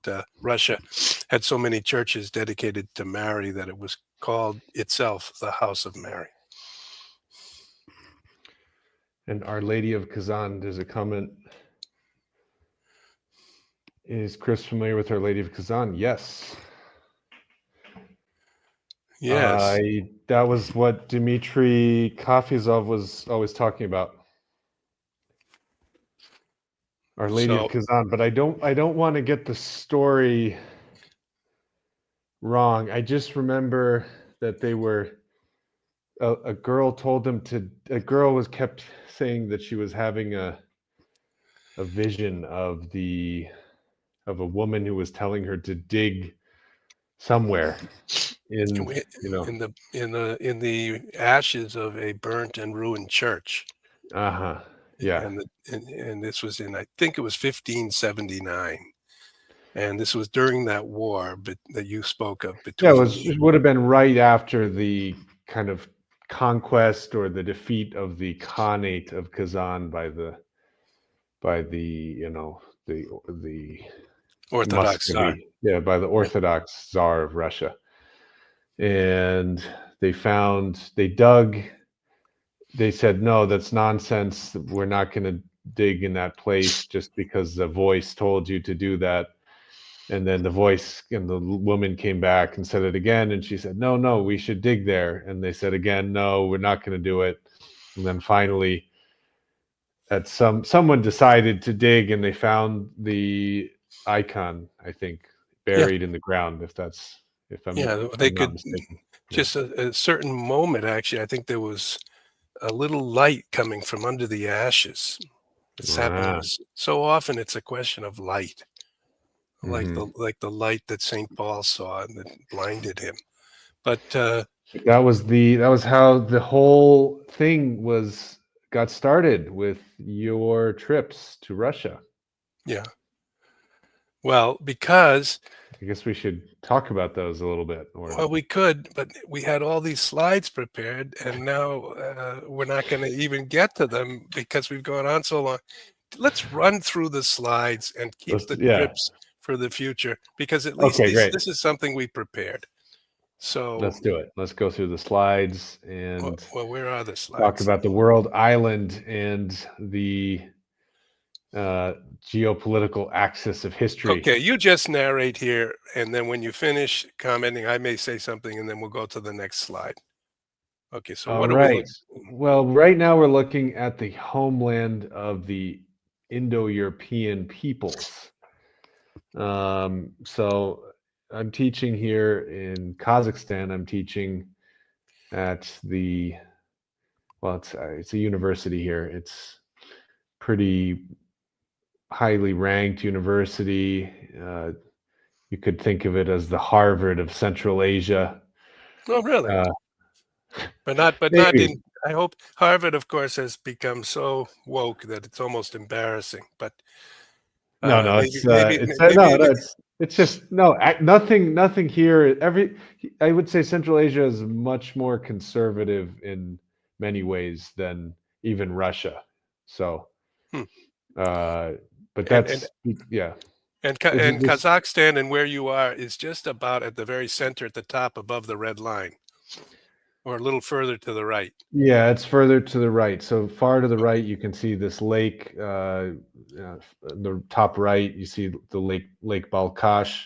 Russia had so many churches dedicated to Mary that it was called itself the House of Mary. And Our Lady of Kazan, there's a comment. Is Chris familiar with Our Lady of Kazan? Yes. Yes. That was what Dmitry Kafizov was always talking about. Our Lady of So, Kazan, but I don't want to get the story wrong. I just remember that they were a girl told them to. A girl was kept saying that she was having a vision of a woman who was telling her to dig somewhere in in the ashes of a burnt and ruined church. Yeah. And this was in, I think it was 1579. And this was during that war that you spoke of Yeah, between it would have been right after the kind of conquest or the defeat of the Khanate of Kazan by the the Orthodox Tsar. Muscovy, yeah, by the Yeah. Orthodox Tsar of Russia. And they dug, they said, no, that's nonsense. We're not going to dig in that place just because the voice told you to do that. And then the voice and the woman came back and said it again. And she said, no, we should dig there. And they said again, no, we're not going to do it. And then finally, someone decided to dig, and they found the icon, I think, Yeah. buried in the ground, if I'm They not could mistaken. just a certain moment, actually, I think there was a little light coming from under the ashes. It's happening Ah, so often. It's a question of light, mhm. like the light that St. Paul saw and that blinded him. But That was how the whole thing got started, with your trips to Russia. yeah, well, because I guess we should talk about those a little bit. well, we could, but we had all these slides prepared, and now we're not going to even get to them because we've gone on so long. Let's run through the slides and keep the Yeah. trips for the future, because at least Okay, great. this is something we prepared. So, Let's do it. Let's go through the slides and well, where are the talk slides? about the world island and the geopolitical axis of history. Okay, you just narrate here, and then when you finish commenting, I may say something, and then we'll go to the next slide. Okay, so All what are we right. looking? Well, right now we're looking at the homeland of the Indo-European peoples. So I'm teaching here in Kazakhstan. I'm teaching at it's a university here. It's pretty highly ranked university. You could think of it as the Harvard of Central Asia. Oh, really? Uh, But not Maybe. in. I hope Harvard, of course, has become so woke that it's almost embarrassing. But No, maybe it's just nothing here. I would say Central Asia is much more conservative in many ways than even Russia. So, hmm. uh, but and and yeah. and Kazakhstan and where you are is just about at the very center, at the top, above the red line, or a little further to the right. Yeah, it's further to the right. So far to the right, you can see this lake. The top right, you see the Lake Balkhash,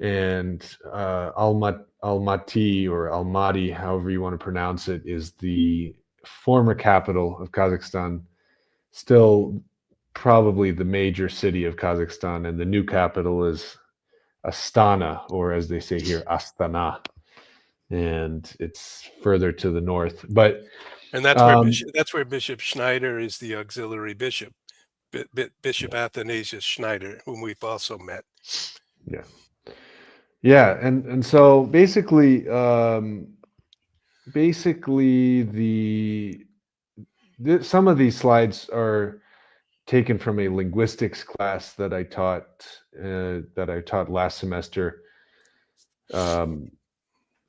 and Almaty or Almaty, however you want to pronounce it, is the former capital of Kazakhstan. Still, probably the major city of Kazakhstan, and the new capital is Astana, or as they say here, Astana, and it's further to the north. But And that's where Bishop Schneider is the auxiliary bishop, Bishop Athanasius Schneider, whom we've also met. yeah, yeah, and so basically some of these slides are taken from a linguistics class that I taught last semester.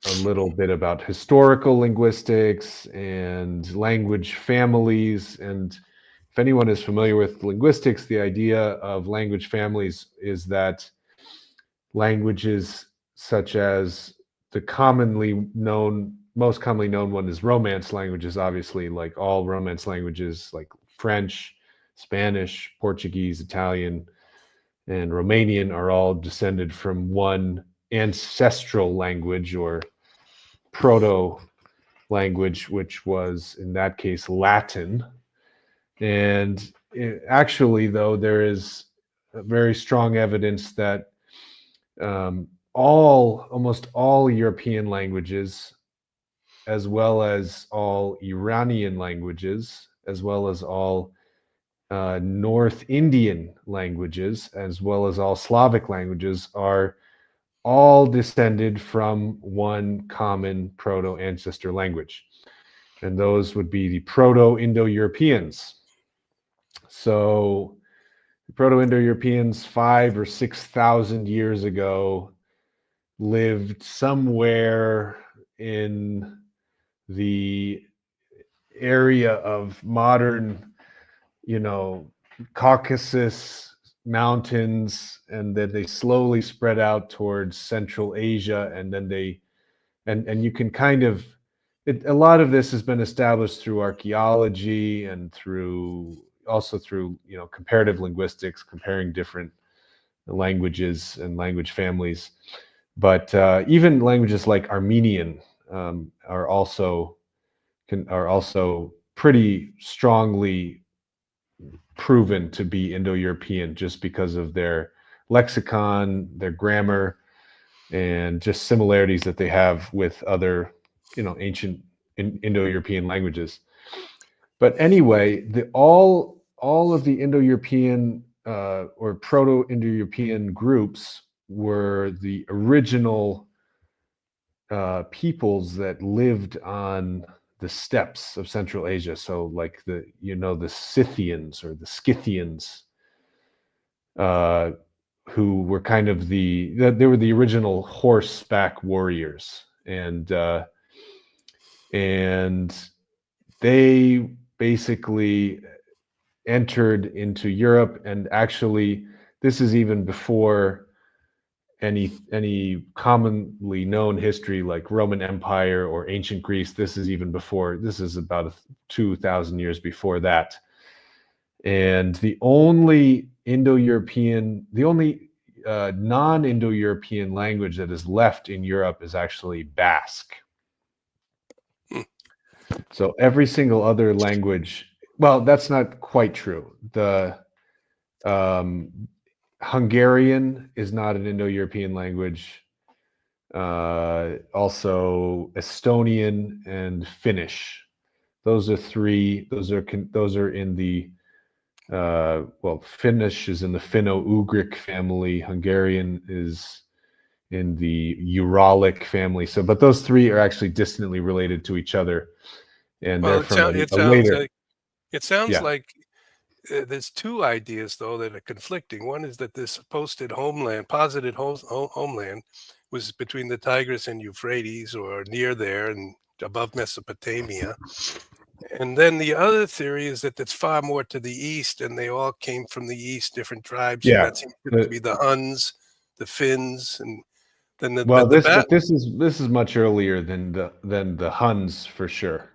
A little bit about historical linguistics and language families, and if anyone is familiar with linguistics, the idea of language families is that languages such as the most commonly known one is Romance languages, obviously, like all Romance languages, like French, Spanish, Portuguese, Italian, and Romanian are all descended from one ancestral language or proto language, which was in that case Latin. And actually, though, there is very strong evidence that almost all European languages, as well as all Iranian languages, as well as all North Indian languages, as well as all Slavic languages, are all descended from one common proto-ancestor language. And those would be the Proto-Indo-Europeans. So the Proto-Indo-Europeans 5,000 or 6,000 years ago lived somewhere in the area of modern, Caucasus mountains, and then they slowly spread out towards Central Asia, and then and you can kind of a lot of this has been established through archaeology and through comparative linguistics, comparing different languages and language families. But even languages like Armenian are also pretty strongly proven to be Indo-European, just because of their lexicon, their grammar, and just similarities that they have with other, ancient Indo-European languages. But anyway, all of the Indo-European or Proto-Indo-European groups were the original peoples that lived on the steppes of Central Asia. So like the Scythians or the Scythians, who were kind of they were the original horseback warriors, and they basically entered into Europe. And actually, this is even before any commonly known history like Roman Empire or ancient Greece. This is about 2,000 years before that. And the only non-Indo-European language that is left in Europe is actually Basque. So every single other language, well, that's not quite true. The Hungarian is not an Indo-European language. Also Estonian and Finnish. Those are three. Those are in the Finnish is in the Finno-Ugric family. Hungarian is in the Uralic family. But those three are actually distantly related to each other, and they're from a later. It sounds Yeah. like there's two ideas though that are conflicting. One is that this posited homeland was between the Tigris and Euphrates, or near there and above Mesopotamia. And then the other theory is that it's far more to the east, and they all came from the east, different tribes. Yeah. And that seems to be the Huns, the Finns, and then this is much earlier than the Huns for sure.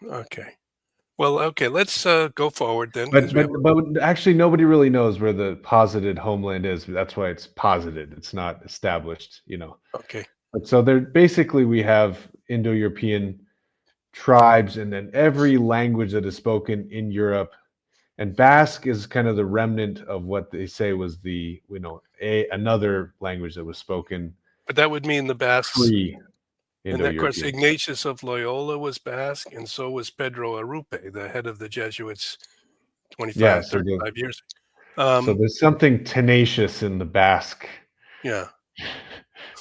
Okay. Well, okay, let's go forward then. But actually, nobody really knows where the posited homeland is. That's why it's posited. It's not established, Okay. So we have Indo-European tribes, and then every language that is spoken in Europe. And Basque is kind of the remnant of what they say was another language that was spoken. But that would mean the Basques. And of course, Ignatius of Loyola was Basque, and so was Pedro Arrupe, the head of the Jesuits 35 years ago. So there's something tenacious in the Basque. Yeah.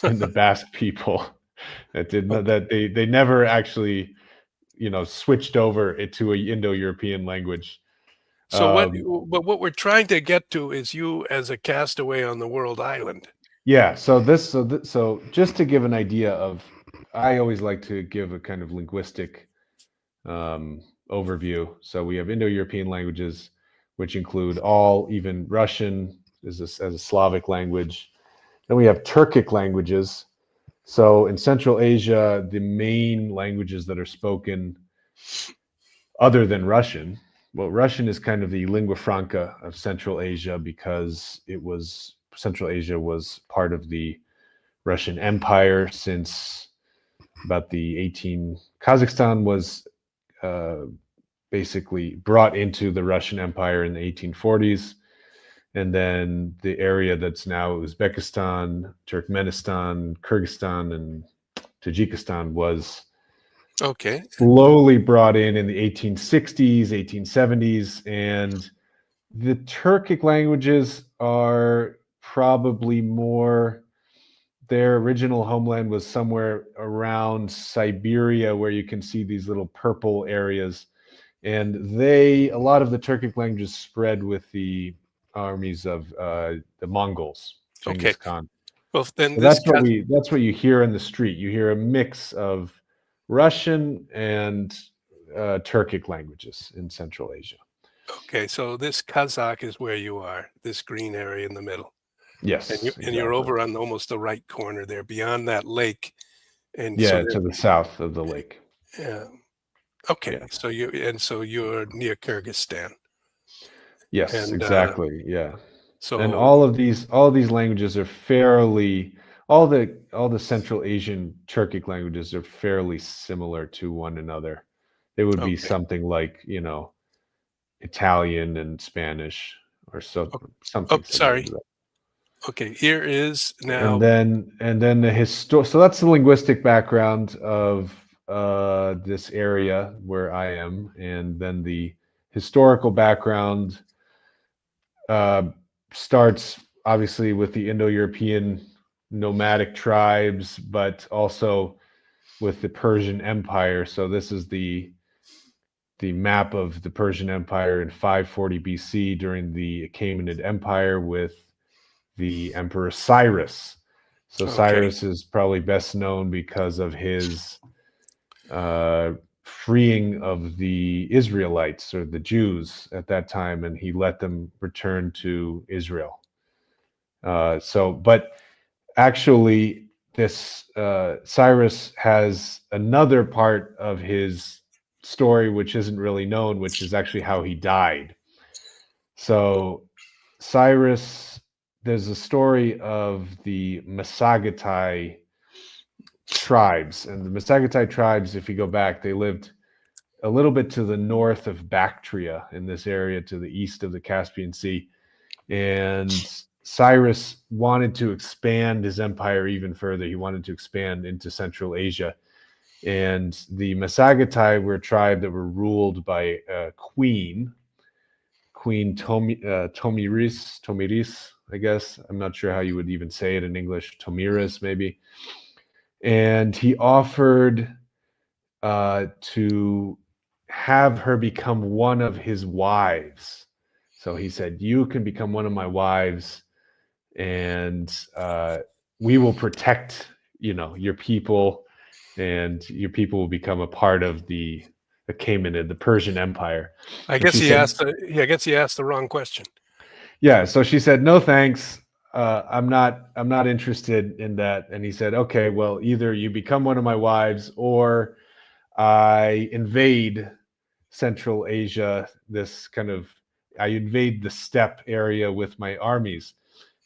In the Basque people that they never actually, switched over to an Indo-European language. So what we're trying to get to is you as a castaway on the world island. Yeah. So just to give an idea of, I always like to give a kind of linguistic overview. So we have Indo-European languages, which include all, even Russian as a Slavic language. Then we have Turkic languages. So in Central Asia, the main languages that are spoken other than Russian, well, Russian is kind of the lingua franca of Central Asia because Central Asia was part of the Russian Empire since about the 18. Kazakhstan was basically brought into the Russian Empire in the 1840s. And then the area that's now Uzbekistan, Turkmenistan, Kyrgyzstan, and Tajikistan was slowly brought in the 1860s, 1870s. And the Turkic languages are probably more, their original homeland was somewhere around Siberia, where you can see these little purple areas. And a lot of the Turkic languages spread with the armies of the Mongols, Genghis Khan. Well, then So that's what you hear in the street. You hear a mix of Russian and Turkic languages in Central Asia. Okay, so this Kazakh is where you are, this green area in the middle. Yes, and you're over on almost the right corner there, beyond that lake. And yeah, to the south of the lake. Yeah. Okay, yeah. So you're near Kyrgyzstan. Yes, and, exactly. Yeah. So and all of these languages are fairly, all the Central Asian Turkic languages are fairly similar to one another. They would be something like, Italian and Spanish or something. Sorry. Okay, here is now. And then the so that's the linguistic background of this area where I am, and then the historical background starts obviously with the Indo-European nomadic tribes, but also with the Persian Empire. So this is the map of the Persian Empire in 540 BC during the Achaemenid Empire with the Emperor Cyrus. So Cyrus is probably best known because of his freeing of the Israelites or the Jews at that time, and he let them return to Israel. But actually, this Cyrus has another part of his story which isn't really known, which is actually how he died. So Cyrus, there's a story of the Masagatai tribes, and the Masagatai tribes, if you go back, they lived a little bit to the north of Bactria, in this area to the east of the Caspian Sea. And Cyrus wanted to expand his empire even further. He wanted to expand into Central Asia. And the Masagatai were a tribe that were ruled by a Queen Tomiris, I guess. I'm not sure how you would even say it in English. Tomiris, maybe. And he offered to have her become one of his wives. So he said, you can become one of my wives, and we will protect, your people, and your people will become a part of the Achaemenid, the Persian Empire. I guess he asked the wrong question. Yeah, so she said, no, thanks. I'm not interested in that. And he said, okay, well, either you become one of my wives or I invade Central Asia, I invade the steppe area with my armies.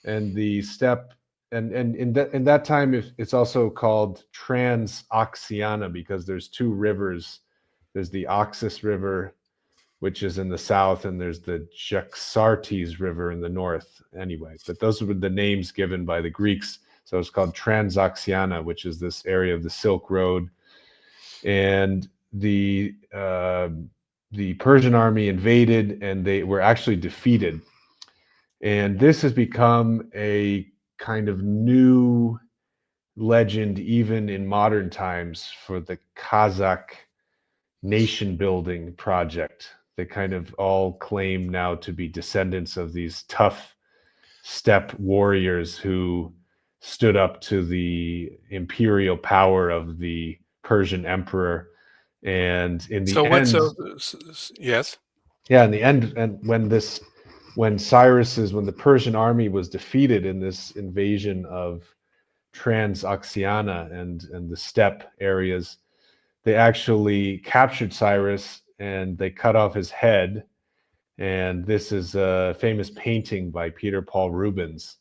And the steppe, and in that time, it's also called Transoxiana because there's two rivers. There's the Oxus River, which is in the south, and there's the Jaxartes River in the north. Anyway, but those were the names given by the Greeks. So it's called Transoxiana, which is this area of the Silk Road. And the Persian army invaded, and they were actually defeated. And this has become a kind of new legend, even in modern times, for the Kazakh nation building project. They kind of all claim now to be descendants of these tough steppe warriors who stood up to the imperial power of the Persian emperor And in the So what? end, So yes. yeah, in the end, and when the Persian army was defeated in this invasion of Transoxiana and the steppe areas, they actually captured Cyrus and they cut off his head. And this is a famous painting by Peter Paul Rubens.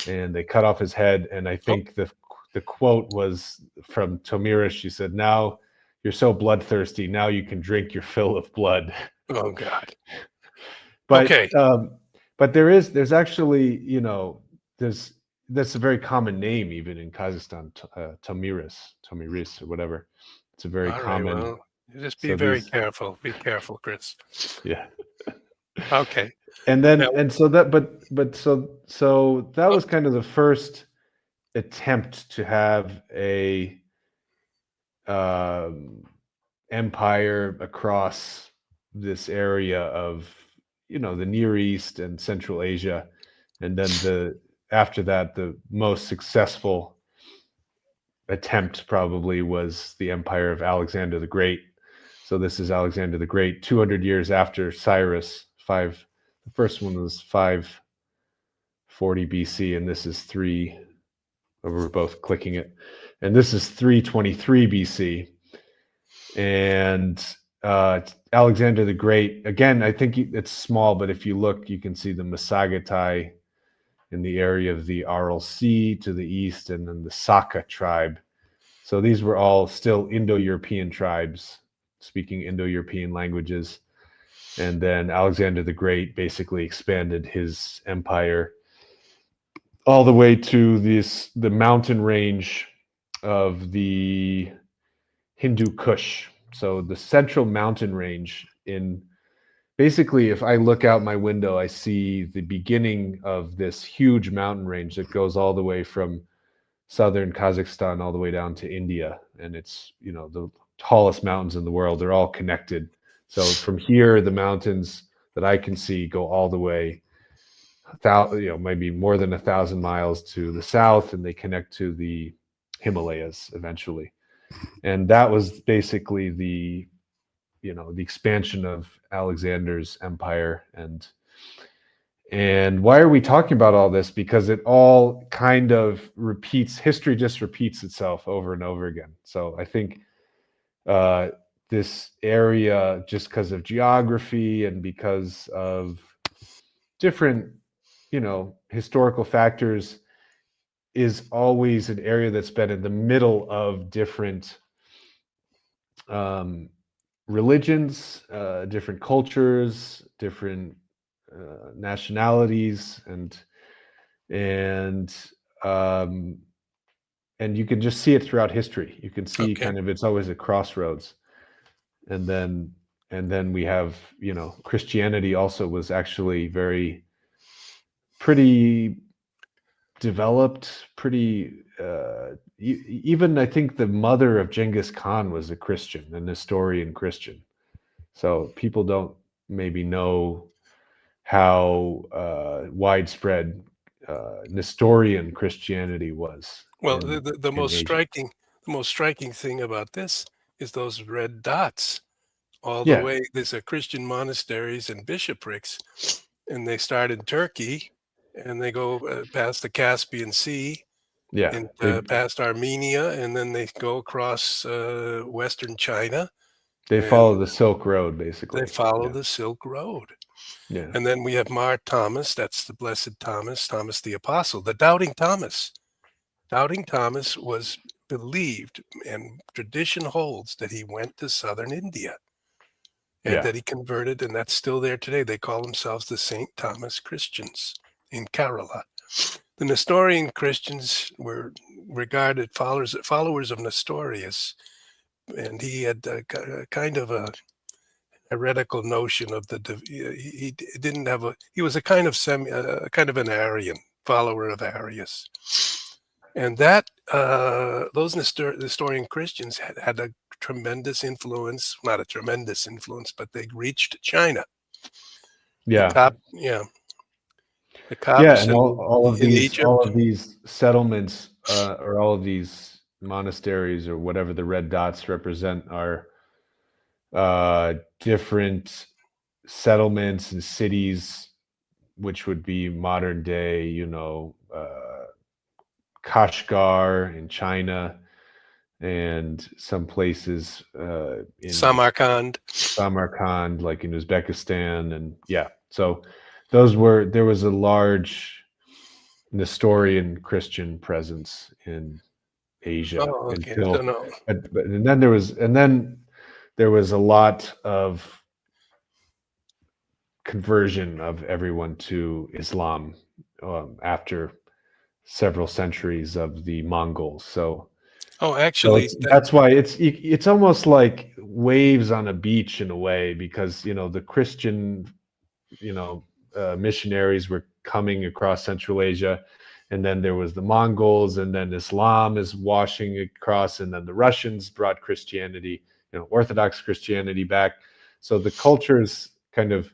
And they cut off his head. And I Oh, think the quote was from Tomira. She said, "Now you're so bloodthirsty. Now you can drink your fill of blood." oh God. But Okay. there's actually, there's that's a very common name even in Kazakhstan, Tomiris or whatever. It's a very All right. common. Well, you just be So very these, careful. Be careful, Chris. yeah. Okay. And Now, then and so that but so that oh, was kind of the first attempt to have a um, empire across this area of, the Near East and Central Asia. And then after that, the most successful attempt probably was the empire of Alexander the Great. So this is Alexander the Great, 200 years after Cyrus. The first one was 540 BC, and this is we're both clicking it, and this is 323 BC. And Alexander the Great, again, I think it's small, but if you look, you can see the Masagatai in the area of the Aral Sea to the east, and then the Saka tribe. So these were all still Indo-European tribes speaking Indo-European languages. And then Alexander the Great basically expanded his empire all the way to the mountain range of the Hindu Kush. So the central mountain range basically, if I look out my window, I see the beginning of this huge mountain range that goes all the way from southern Kazakhstan all the way down to India. And it's, the tallest mountains in the world. They're all connected. So from here, the mountains that I can see go all the way, maybe more than 1,000 miles to the south, and they connect to the Himalayas eventually. And that was basically the expansion of Alexander's empire. And why are we talking about all this? Because it all kind of history just repeats itself over and over again. So I think this area, just because of geography and because of different, historical factors, is always an area that's been in the middle of different religions, different cultures, different nationalities, and um, and you can just see it throughout history. You can see okay. kind of it's always a crossroads, and then we have, Christianity also was actually pretty developed, pretty even I think the mother of Genghis Khan was a Christian, an Nestorian Christian. So people don't maybe know how widespread Nestorian Christianity was Well, in Asia. the most striking thing about this is those red dots all the Yeah, way. These are Christian monasteries and bishoprics, and they start in Turkey, and they go past the Caspian Sea yeah. and They past Armenia, and then they go across Western China, they and follow the Silk Road they basically. follow Yeah, the Silk Road. yeah, And then we have Mar Thomas, that's the Blessed Thomas, Thomas the Apostle, the Doubting Thomas. Doubting Thomas was believed, and tradition holds, that he went to southern India and yeah, that he converted, and that's still there today. They call themselves the St. Thomas Christians in Kerala. The Nestorian Christians were regarded followers of Nestorius, and he had kind of a heretical notion of he didn't have he was a kind of kind of an Arian follower of Arius, and that those Nestorian Christians had a tremendous influence, not a tremendous influence, but they reached China. The yeah, cop yeah the yeah. Copts And all of in these Egypt. settlements, or all of these monasteries or whatever the red dots represent, are different settlements and cities, which would be modern day, Kashgar in China, and some places in Samarkand. Samarkand, like in Uzbekistan, and yeah. So there was a large Nestorian Christian presence in Asia Oh, okay. So until, no. and then there was a lot of conversion of everyone to Islam after several centuries of the Mongols. Oh, So actually, that's why it's almost like waves on a beach in a way, because the Christian you know missionaries were coming across Central Asia, and then there was the Mongols, and then Islam is washing across, and then the Russians brought Christianity, Orthodox Christianity back. So the cultures kind of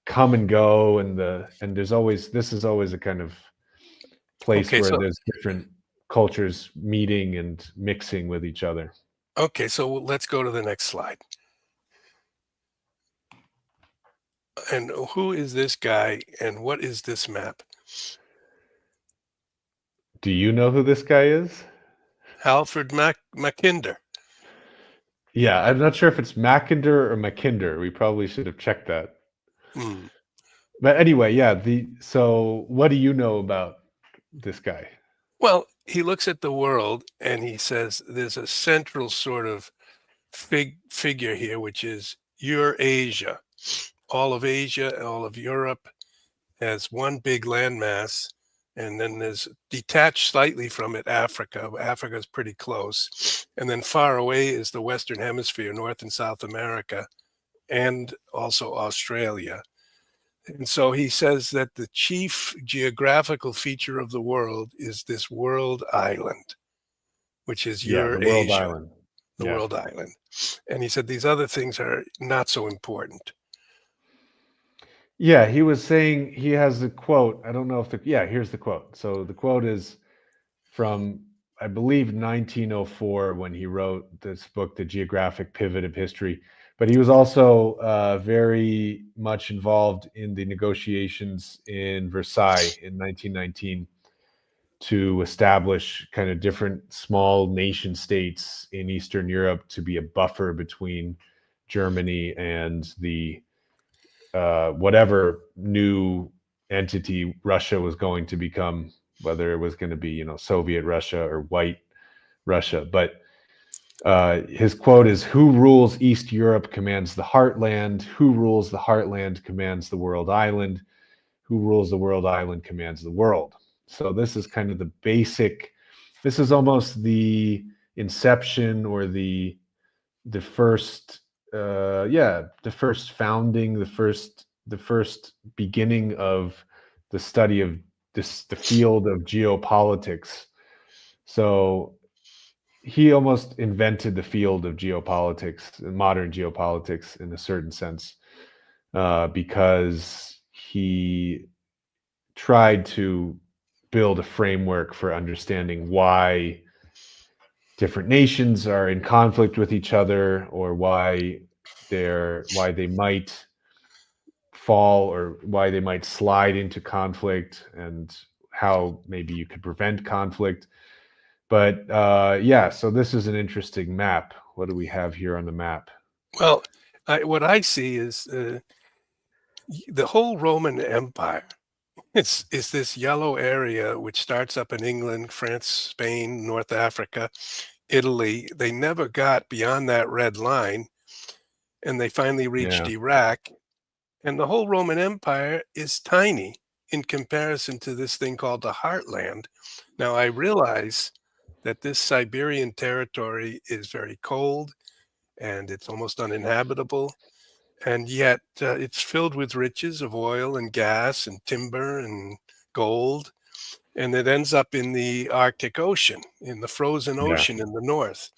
come and go, and this is always a kind of place okay. where So there's different cultures meeting and mixing with each other. okay. So let's go to the next slide. And who is this guy? And what is this map? Do you know who this guy is? Alfred Mackinder. Yeah, I'm not sure if it's Mackinder or Mackinder. We probably should have checked that. Hmm. But anyway, yeah. So what do you know about this guy? Well, he looks at the world and he says there's a central sort of figure here, which is Eurasia. All of Asia, all of Europe as one big landmass. And then there's detached slightly from it Africa. Africa is pretty close. And then far away is the Western Hemisphere, North and South America, and also Australia. And so he says that the chief geographical feature of the world is this world island, which is Yeah, the World Eurasia, Island. the Yeah. world island. And he said these other things are not so important. Yeah, he was saying, he has a quote. I don't know if yeah, here's the quote. So the quote is from, I believe, 1904, when he wrote this book, The Geographic Pivot of History. But he was also very much involved in the negotiations in Versailles in 1919 to establish kind of different small nation states in Eastern Europe to be a buffer between Germany and the whatever new entity Russia was going to become, whether it was going to be, Soviet Russia or white Russia. But his quote is, "Who rules East Europe commands the heartland. Who rules the heartland commands the world island. Who rules the world island commands the world." So this is kind of the basic. This is almost the inception, or the first the first founding, the first beginning of the study of the field of geopolitics. So he almost invented the field of geopolitics, modern geopolitics, in a certain sense, because he tried to build a framework for understanding why different nations are in conflict with each other, or why they might fall, or why they might slide into conflict, and how maybe you could prevent conflict. But yeah, so this is an interesting map. What do we have here on the map? Well, what I see is the whole Roman Empire. It's this yellow area which starts up in England, France, Spain, North Africa, Italy. They never got beyond that red line, and they finally reached Yeah, Iraq. And the whole Roman Empire is tiny in comparison to this thing called the Heartland. Now, I realize that this Siberian territory is very cold and it's almost uninhabitable. And yet it's filled with riches of oil and gas and timber and gold. And it ends up in the Arctic Ocean, in the frozen yeah, ocean in the north.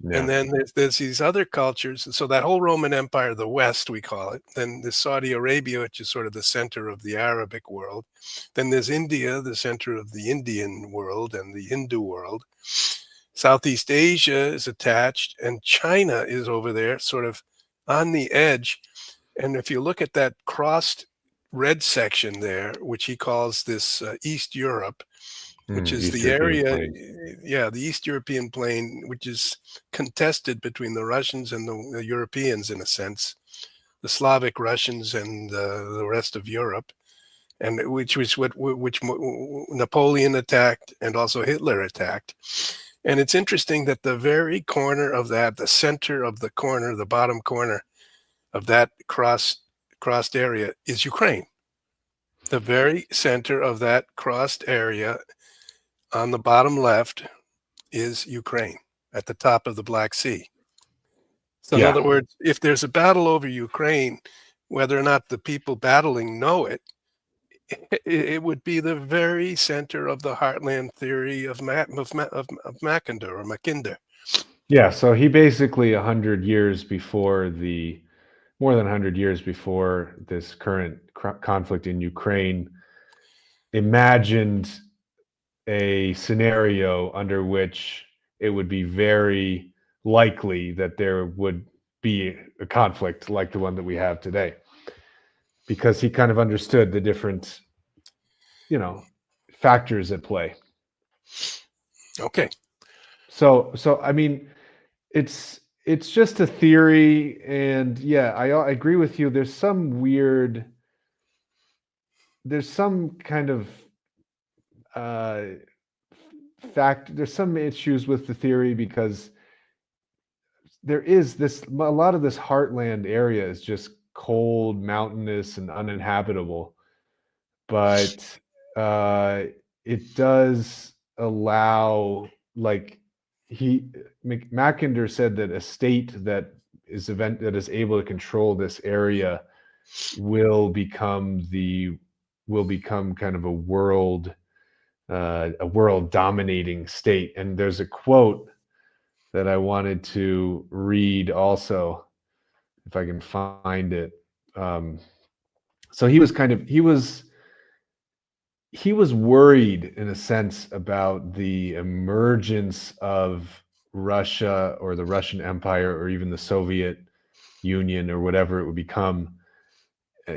And yeah, then there's these other cultures. So that whole Roman Empire, the West, we call it. Then there's Saudi Arabia, which is sort of the center of the Arabic world. Then there's India, the center of the Indian world and the Hindu world. Southeast Asia is attached, and China is over there, sort of on the edge. And if you look at that crossed red section there, which he calls this East Europe, which is East the European area, plain. yeah, the East European plain, which is contested between the Russians and the Europeans in a sense, the Slavic Russians and the rest of Europe, and which was which Napoleon attacked and also Hitler attacked. And it's interesting that the very corner of that, the center of the corner, the bottom corner of that crossed area is Ukraine. The very center of that crossed area on the bottom left is Ukraine at the top of the Black Sea. So in other words, if there's a battle over Ukraine, whether or not the people battling know it, it would be the very center of the heartland theory of Mackinder or Mackinder. Yeah, so he basically 100 years before more than 100 years before this current conflict in Ukraine, imagined a scenario under which it would be very likely that there would be a conflict like the one that we have today, because he kind of understood the different, factors at play. Okay. So I mean, it's just a theory, and yeah, I agree with you. There's some kind of there's some issues with the theory, because there is a lot of this heartland area is just cold, mountainous, and uninhabitable, but it does allow, like, Mackinder said that a state that is able to control this area will become kind of a world dominating state. And there's a quote that I wanted to read also, if I can find it. So he was worried in a sense about the emergence of Russia or the Russian Empire or even the Soviet Union or whatever it would become.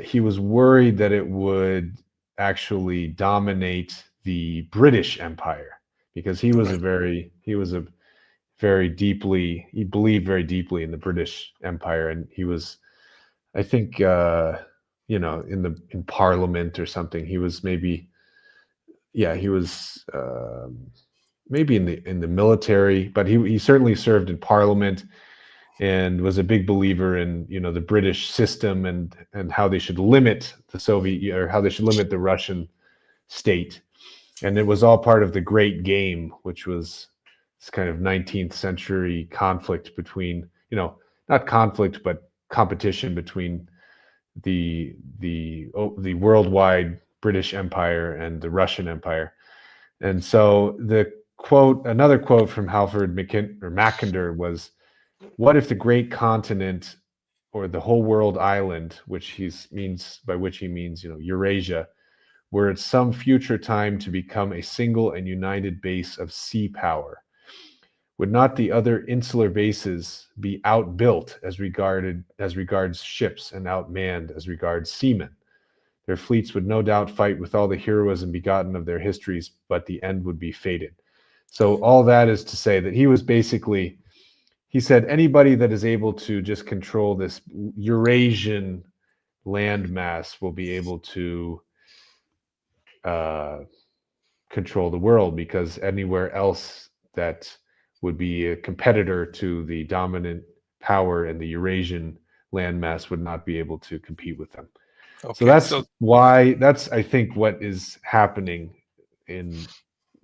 He was worried that it would actually dominate the British Empire, because he believed very deeply in the British Empire, and he was, I think, in Parliament or something. He was maybe maybe in the military, but he certainly served in Parliament and was a big believer in the British system and how they should limit the Soviet, or how they should limit the Russian state. And it was all part of the Great Game, which was this kind of 19th century conflict between, not conflict, but competition between the worldwide British Empire and the Russian Empire. And so another quote from Halford Mackinder was, "What if the great continent, or the whole world island," which he means Eurasia, "were at some future time to become a single and united base of sea power? Would not the other insular bases be outbuilt as regards ships, and outmanned as regards seamen? Their fleets would no doubt fight with all the heroism begotten of their histories, but the end would be fated." So all that is to say that he said anybody that is able to just control this Eurasian landmass will be able to control the world, because anywhere else that would be a competitor to the dominant power in the Eurasian landmass would not be able to compete with them. Okay, so that's I think what is happening in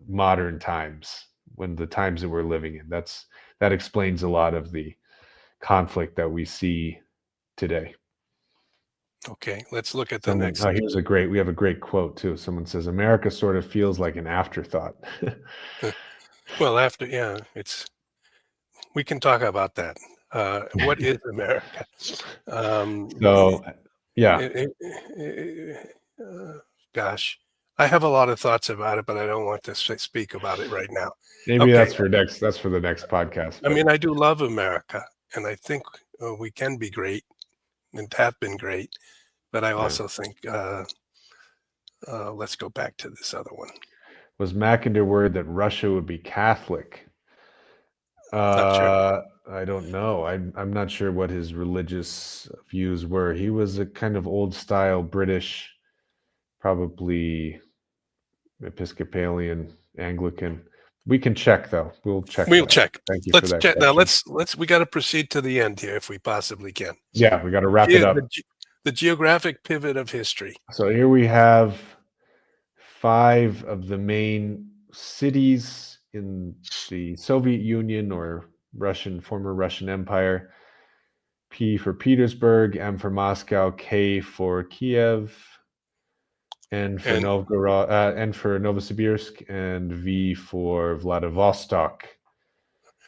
modern times, when the times that we're living in. That explains a lot of the conflict that we see today. Okay, let's look at the next. We have a great quote too. Someone says, "America sort of feels like an afterthought." Well, we can talk about that. What is America? Gosh, I have a lot of thoughts about it, but I don't want to speak about it right now. Maybe that's for the next podcast. I mean, I do love America, and I think we can be great and have been great. But I Yeah. also think let's go back to this other one. Was Mackinder worried that Russia would be Catholic? Not sure. I don't know. I'm not sure what his religious views were. He was a kind of old style British, probably Episcopalian, Anglican. We can check though. We'll check We'll that out. check. Thank you for Let's that check now. question. Let's we got to proceed to the end here if we possibly can. Yeah, we got to wrap it up. The geographic pivot of history. So here we have 5 of the main cities in the Soviet Union or former Russian Empire. P for Petersburg, M for Moscow, K for Kiev, N for And Novgorod, N for Novosibirsk, and V for Vladivostok.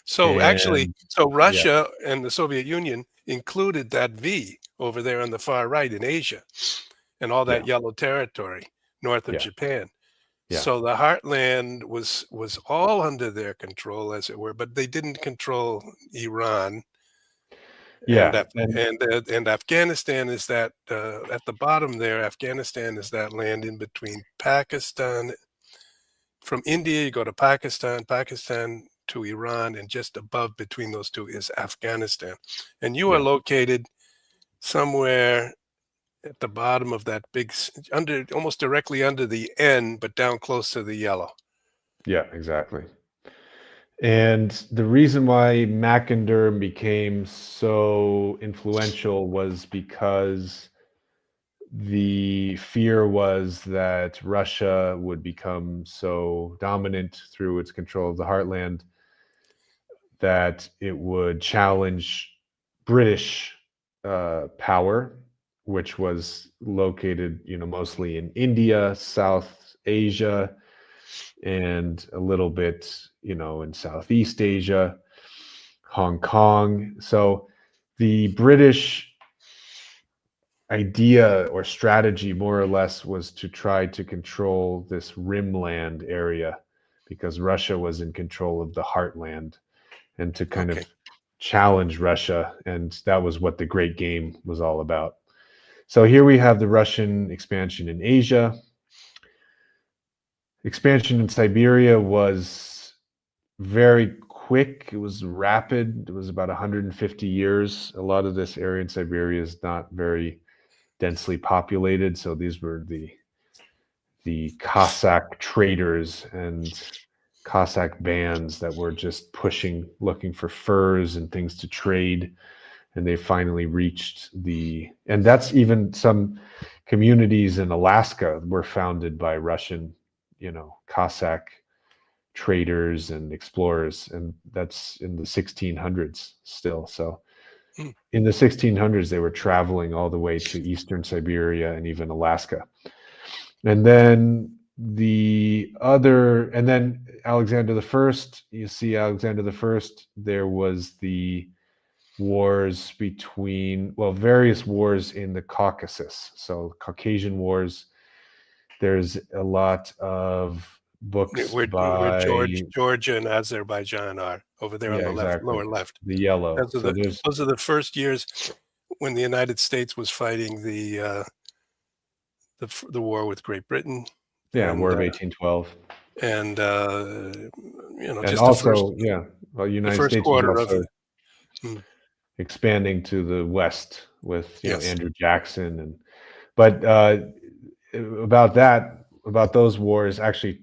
so actually, And so yeah, Russia and the Soviet Union included that V over there on the far right in Asia and all yeah, that yellow territory north of yeah, Japan. yeah, So the heartland was all under their control, as it were, but they didn't control Iran and yeah, and and Afghanistan is that at the bottom there. Afghanistan is that land in between Pakistan. From India, you go to Pakistan, Pakistan to Iran, and just above between those two is Afghanistan. And you are yeah, located somewhere at the bottom of that big, under almost directly under the N, but down close to the yellow. yeah, exactly. And the reason why Mackinder became so influential was because the fear was that Russia would become so dominant through its control of the heartland that it would challenge British power, which was located, mostly in India, South Asia, and a little bit, in Southeast Asia, Hong Kong. So the British idea or strategy, more or less, was to try to control this rimland area because Russia was in control of the heartland and to kind Okay. of challenge Russia. And that was what the Great Game was all about. So here we have the Russian expansion in Asia. Expansion in Siberia was very quick. It was rapid. It was about 150 years. A lot of this area in Siberia is not very densely populated. So these were the Cossack traders and Cossack bands that were just pushing, looking for furs and things to trade. And they finally reached and that's even some communities in Alaska were founded by Russian, Cossack traders and explorers. And that's in the 1600s still. So Mm. in the 1600s, they were traveling all the way to Eastern Siberia and even Alaska. And then Alexander the First, you see Alexander the First, there was the wars various wars in the Caucasus. So Caucasian wars, there's a lot of books Where by, Georgia and Azerbaijan are over there on yeah, the left, exactly, lower left. the yellow. So there's, Those are the first years when the United States was fighting the war with Great Britain, yeah, and War of 1812. and And just also, yeah, well, the United first States was quarter of also the mm, expanding to the west with, yes. Andrew Jackson. But about those wars, actually,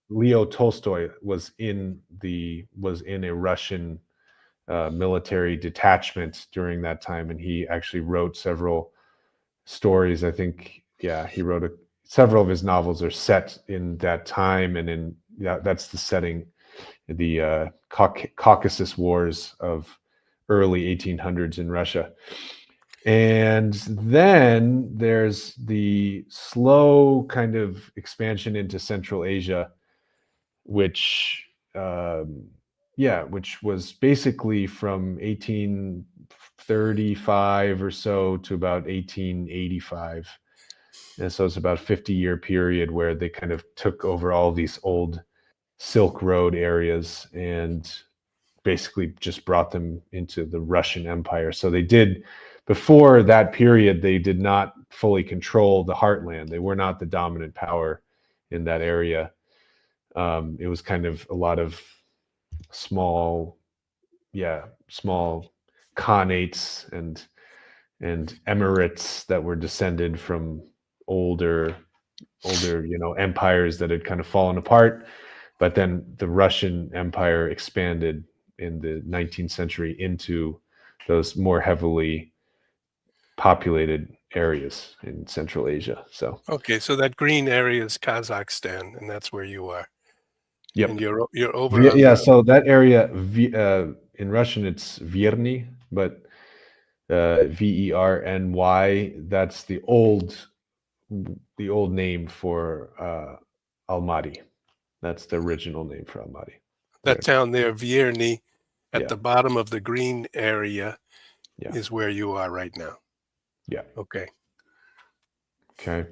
Leo Tolstoy was in a Russian military detachment during that time, and he actually wrote several stories. I think, yeah, he wrote several of his novels are set in that time, and that's the setting, the Caucasus Wars of early 1800s in Russia. And then there's the slow kind of expansion into Central Asia, which which was basically from 1835 or so to about 1885. And so it's about a 50-year period where they kind of took over all these old Silk Road areas and basically just brought them into the Russian Empire. So they did, before that period, they did not fully control the Heartland. They were not the dominant power in that area. It was kind of a lot of small, small khanates and emirates that were descended from older, empires that had kind of fallen apart. But then the Russian Empire expanded in the 19th century into those more heavily populated areas in Central Asia. So Okay, so that green area is Kazakhstan, and that's where you are. yep. And you're over on Yeah, the so that area, in Russian it's Verny, but Verny, that's the old name for Almaty. That's the original name for Almaty. that town there, Vierny, at Yeah. the bottom of the green area Yeah. is where you are right now. Yeah. Okay. Okay.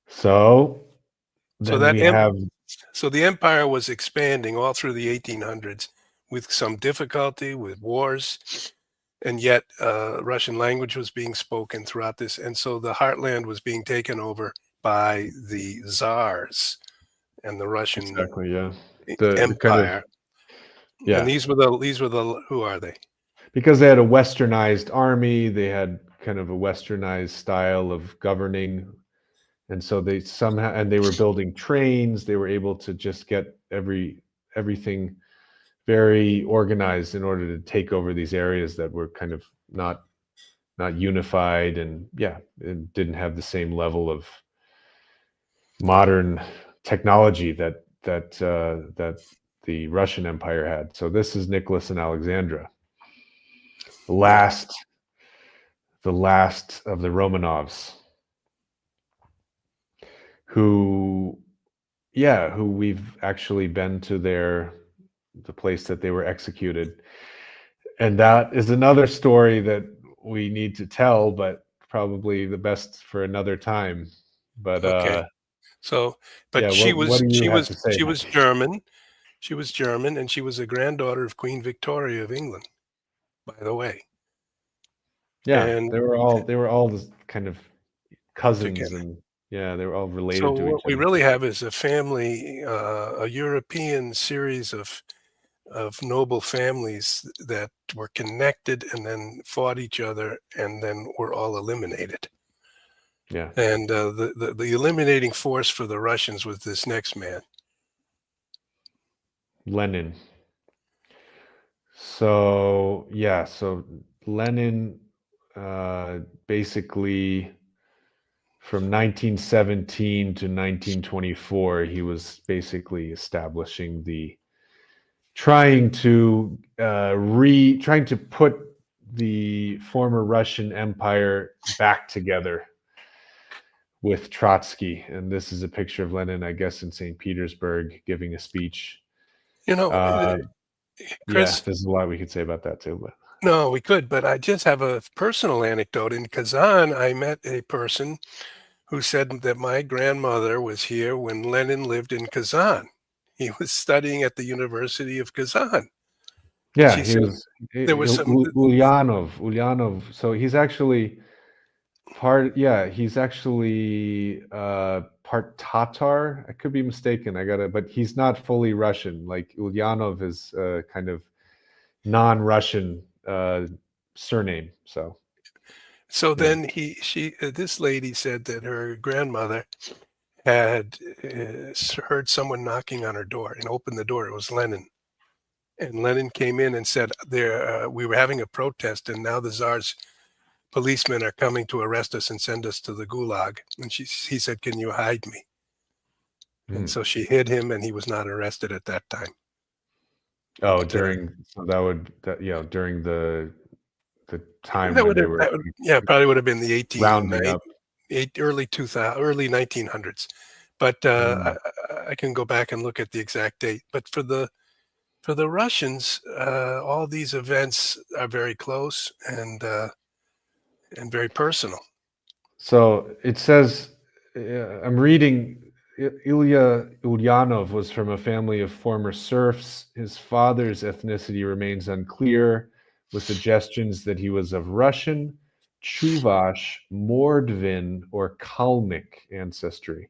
So then we have. So the empire was expanding all through the 1800s with some difficulty, with wars, and yet Russian language was being spoken throughout this. And so the heartland was being taken over by the czars and the Russian Exactly, yeah. The kind of, empire. And yeah, these were the who are they? because they had a westernized army, they had kind of a westernized style of governing, and so they somehow, and they were building trains, they were able to just get everything very organized in order to take over these areas that were kind of not unified, and it didn't have the same level of modern technology that the Russian Empire had. So this is Nicholas and Alexandra, the last of the Romanovs, who we've actually been to the place that they were executed. And that is another story that we need to tell, but probably the best for another time. But Okay. So, but what do you have to say? she was German. She was German, and she was a granddaughter of Queen Victoria of England, by the way. Yeah, And they were all this kind of cousins, together. and they were all related So to each what we other. really have is a family, a European series of noble families that were connected and then fought each other and then were all eliminated. Yeah, And the eliminating force for the Russians was this next man. Lenin. So so Lenin, basically from 1917 to 1924, he was basically establishing trying to put the former Russian Empire back together with Trotsky. And this is a picture of Lenin, I guess, in St. Petersburg giving a speech. You know, Chris, there's a lot we could say about that too, but no, we could, but I just have a personal anecdote. In Kazan, I met a person who said that my grandmother was here when Lenin lived in Kazan. He was studying at the University of Kazan. And yeah, she he said was there was some, Ulyanov. So he's actually part Tatar. I could be mistaken. But he's not fully Russian. Like Ulyanov is kind of non-Russian surname. So then this lady said that her grandmother had heard someone knocking on her door and opened the door. It was Lenin. And Lenin came in and said, we were having a protest, and now the Tsar's policemen are coming to arrest us and send us to the gulag. And he said, can you hide me? And so she hid him, and he was not arrested at that time. Oh, during the time when they were probably would have been the rounding up. early 1900s. But I can go back and look at the exact date. But for the Russians, all these events are very close and very personal. So it says, I'm reading Ilya Ulyanov was from a family of former serfs. His father's ethnicity remains unclear, with suggestions that he was of Russian, Chuvash, Mordvin, or Kalmyk ancestry.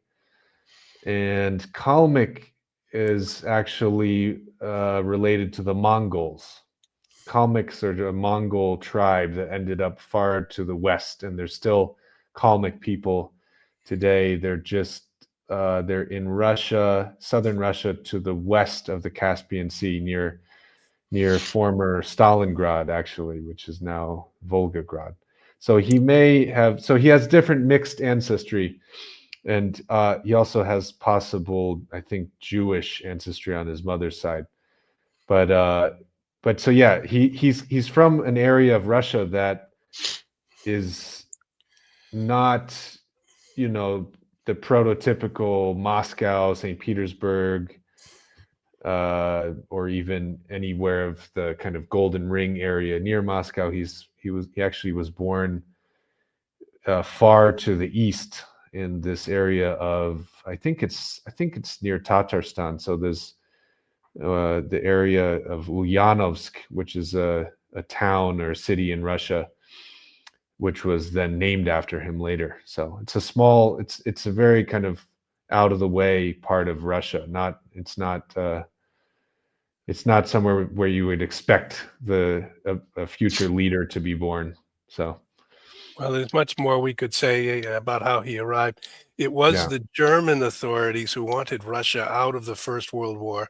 And Kalmyk is actually related to the Mongols. Kalmyks are a Mongol tribe that ended up far to the west, and there's still Kalmyk people today. They're in Russia, southern Russia, to the west of the Caspian Sea, near former Stalingrad, actually, which is now Volgograd. So he has different mixed ancestry, and he also has possible, I think, Jewish ancestry on his mother's side. But so yeah, he's from an area of Russia that is not, the prototypical Moscow, St. Petersburg, or even anywhere of the kind of Golden Ring area near Moscow. He actually was born far to the east in this area of, I think it's near Tatarstan. So there's the area of Ulyanovsk, which is a town or city in Russia, which was then named after him later. So it's a very kind of out of the way part of Russia. It's not somewhere where you would expect a future leader to be born. So Well, there's much more we could say about how he arrived. It was yeah, the German authorities who wanted Russia out of the First World War,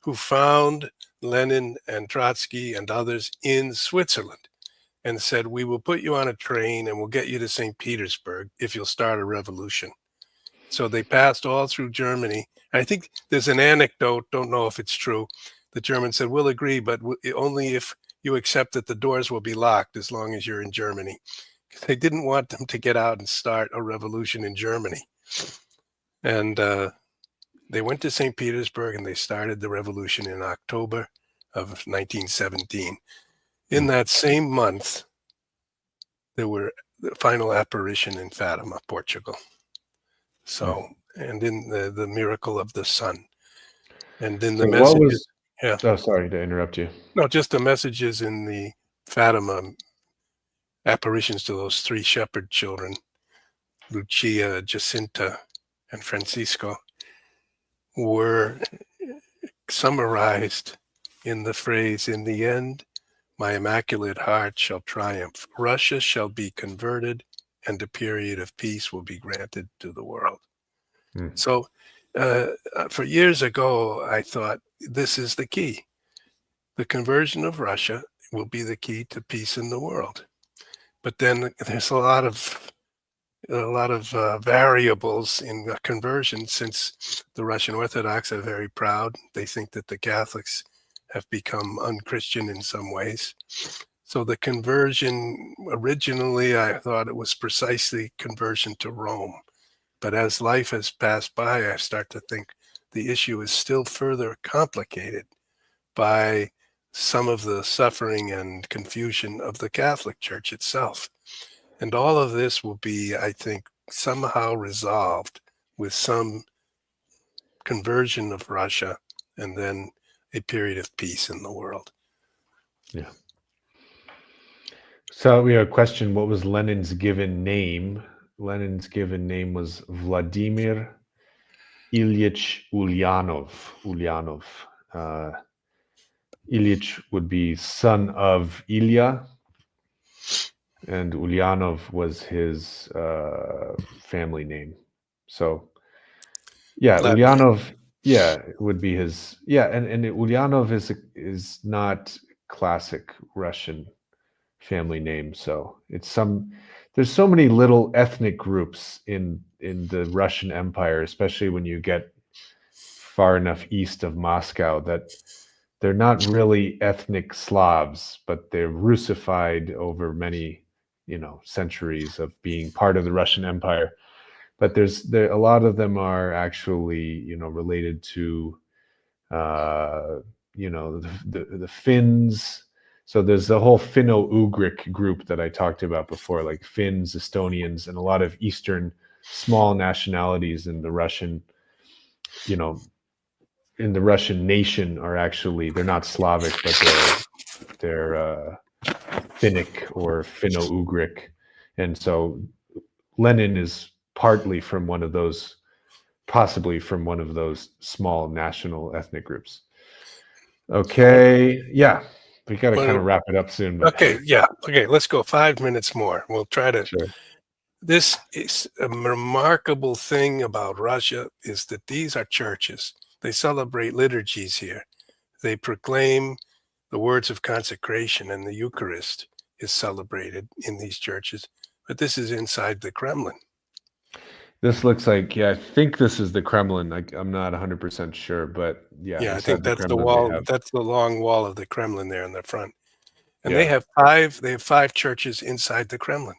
who found Lenin and Trotsky and others in Switzerland and said, "We will put you on a train and we'll get you to St. Petersburg if you'll start a revolution." So they passed all through Germany. I think there's an anecdote, don't know if it's true. The Germans said, "We'll agree, but only if you accept that the doors will be locked as long as you're in Germany." They didn't want them to get out and start a revolution in Germany. And they went to St. Petersburg and they started the revolution in October of 1917. In that same month, there were the final apparition in Fatima, Portugal. So, and in the miracle of the sun. And in the so what messages, was yeah, oh, sorry to interrupt you. no, just the messages in the Fatima apparitions to those three shepherd children, Lucia, Jacinta, and Francisco, were summarized in the phrase, "In the end, my immaculate heart shall triumph. Russia shall be converted, and a period of peace will be granted to the world." So for years ago, I thought this is the key. The conversion of Russia will be the key to peace in the world. But then there's a lot of variables in the conversion, since the Russian Orthodox are very proud. They think that the Catholics have become unchristian in some ways. So the conversion, originally, I thought it was precisely conversion to Rome. But as life has passed by, I start to think the issue is still further complicated by some of the suffering and confusion of the Catholic Church itself. And all of this will be, I think, somehow resolved with some conversion of Russia and then a period of peace in the world. Yeah. So we have a question. What was Lenin's given name? Lenin's given name was Vladimir Ilyich Ulyanov. Ilyich would be son of Ilya, and Ulyanov was his family name. So yeah, Vladimir. Ulyanov, yeah, would be his, yeah, and Ulyanov is not classic Russian family name. So there's so many little ethnic groups in the Russian Empire, especially when you get far enough east of Moscow, that they're not really ethnic Slavs, but they're Russified over many, centuries of being part of the Russian Empire. But a lot of them are actually, related to, the Finns. So there's the whole Finno-Ugric group that I talked about before, like Finns, Estonians, and a lot of Eastern small nationalities in the Russian you know, in the Russian nation are actually, they're not Slavic, but they're Finnic or Finno-Ugric, and so Lenin is partly from one of those, possibly from one of those small national ethnic groups. Okay, yeah, we got to kind of wrap it up soon, but Okay, yeah. Okay, let's go 5 minutes more. We'll try to. sure. This is a remarkable thing about Russia is that these are churches. They celebrate liturgies here. They proclaim the words of consecration, and the Eucharist is celebrated in these churches. But this is inside the Kremlin. This looks like, yeah, I think this is the Kremlin. I'm not 100% sure, but yeah, Yeah, I inside think the that's the Kremlin they wall. have, That's the long wall of the Kremlin there in the front. And they yeah, have five. They have five churches inside the Kremlin.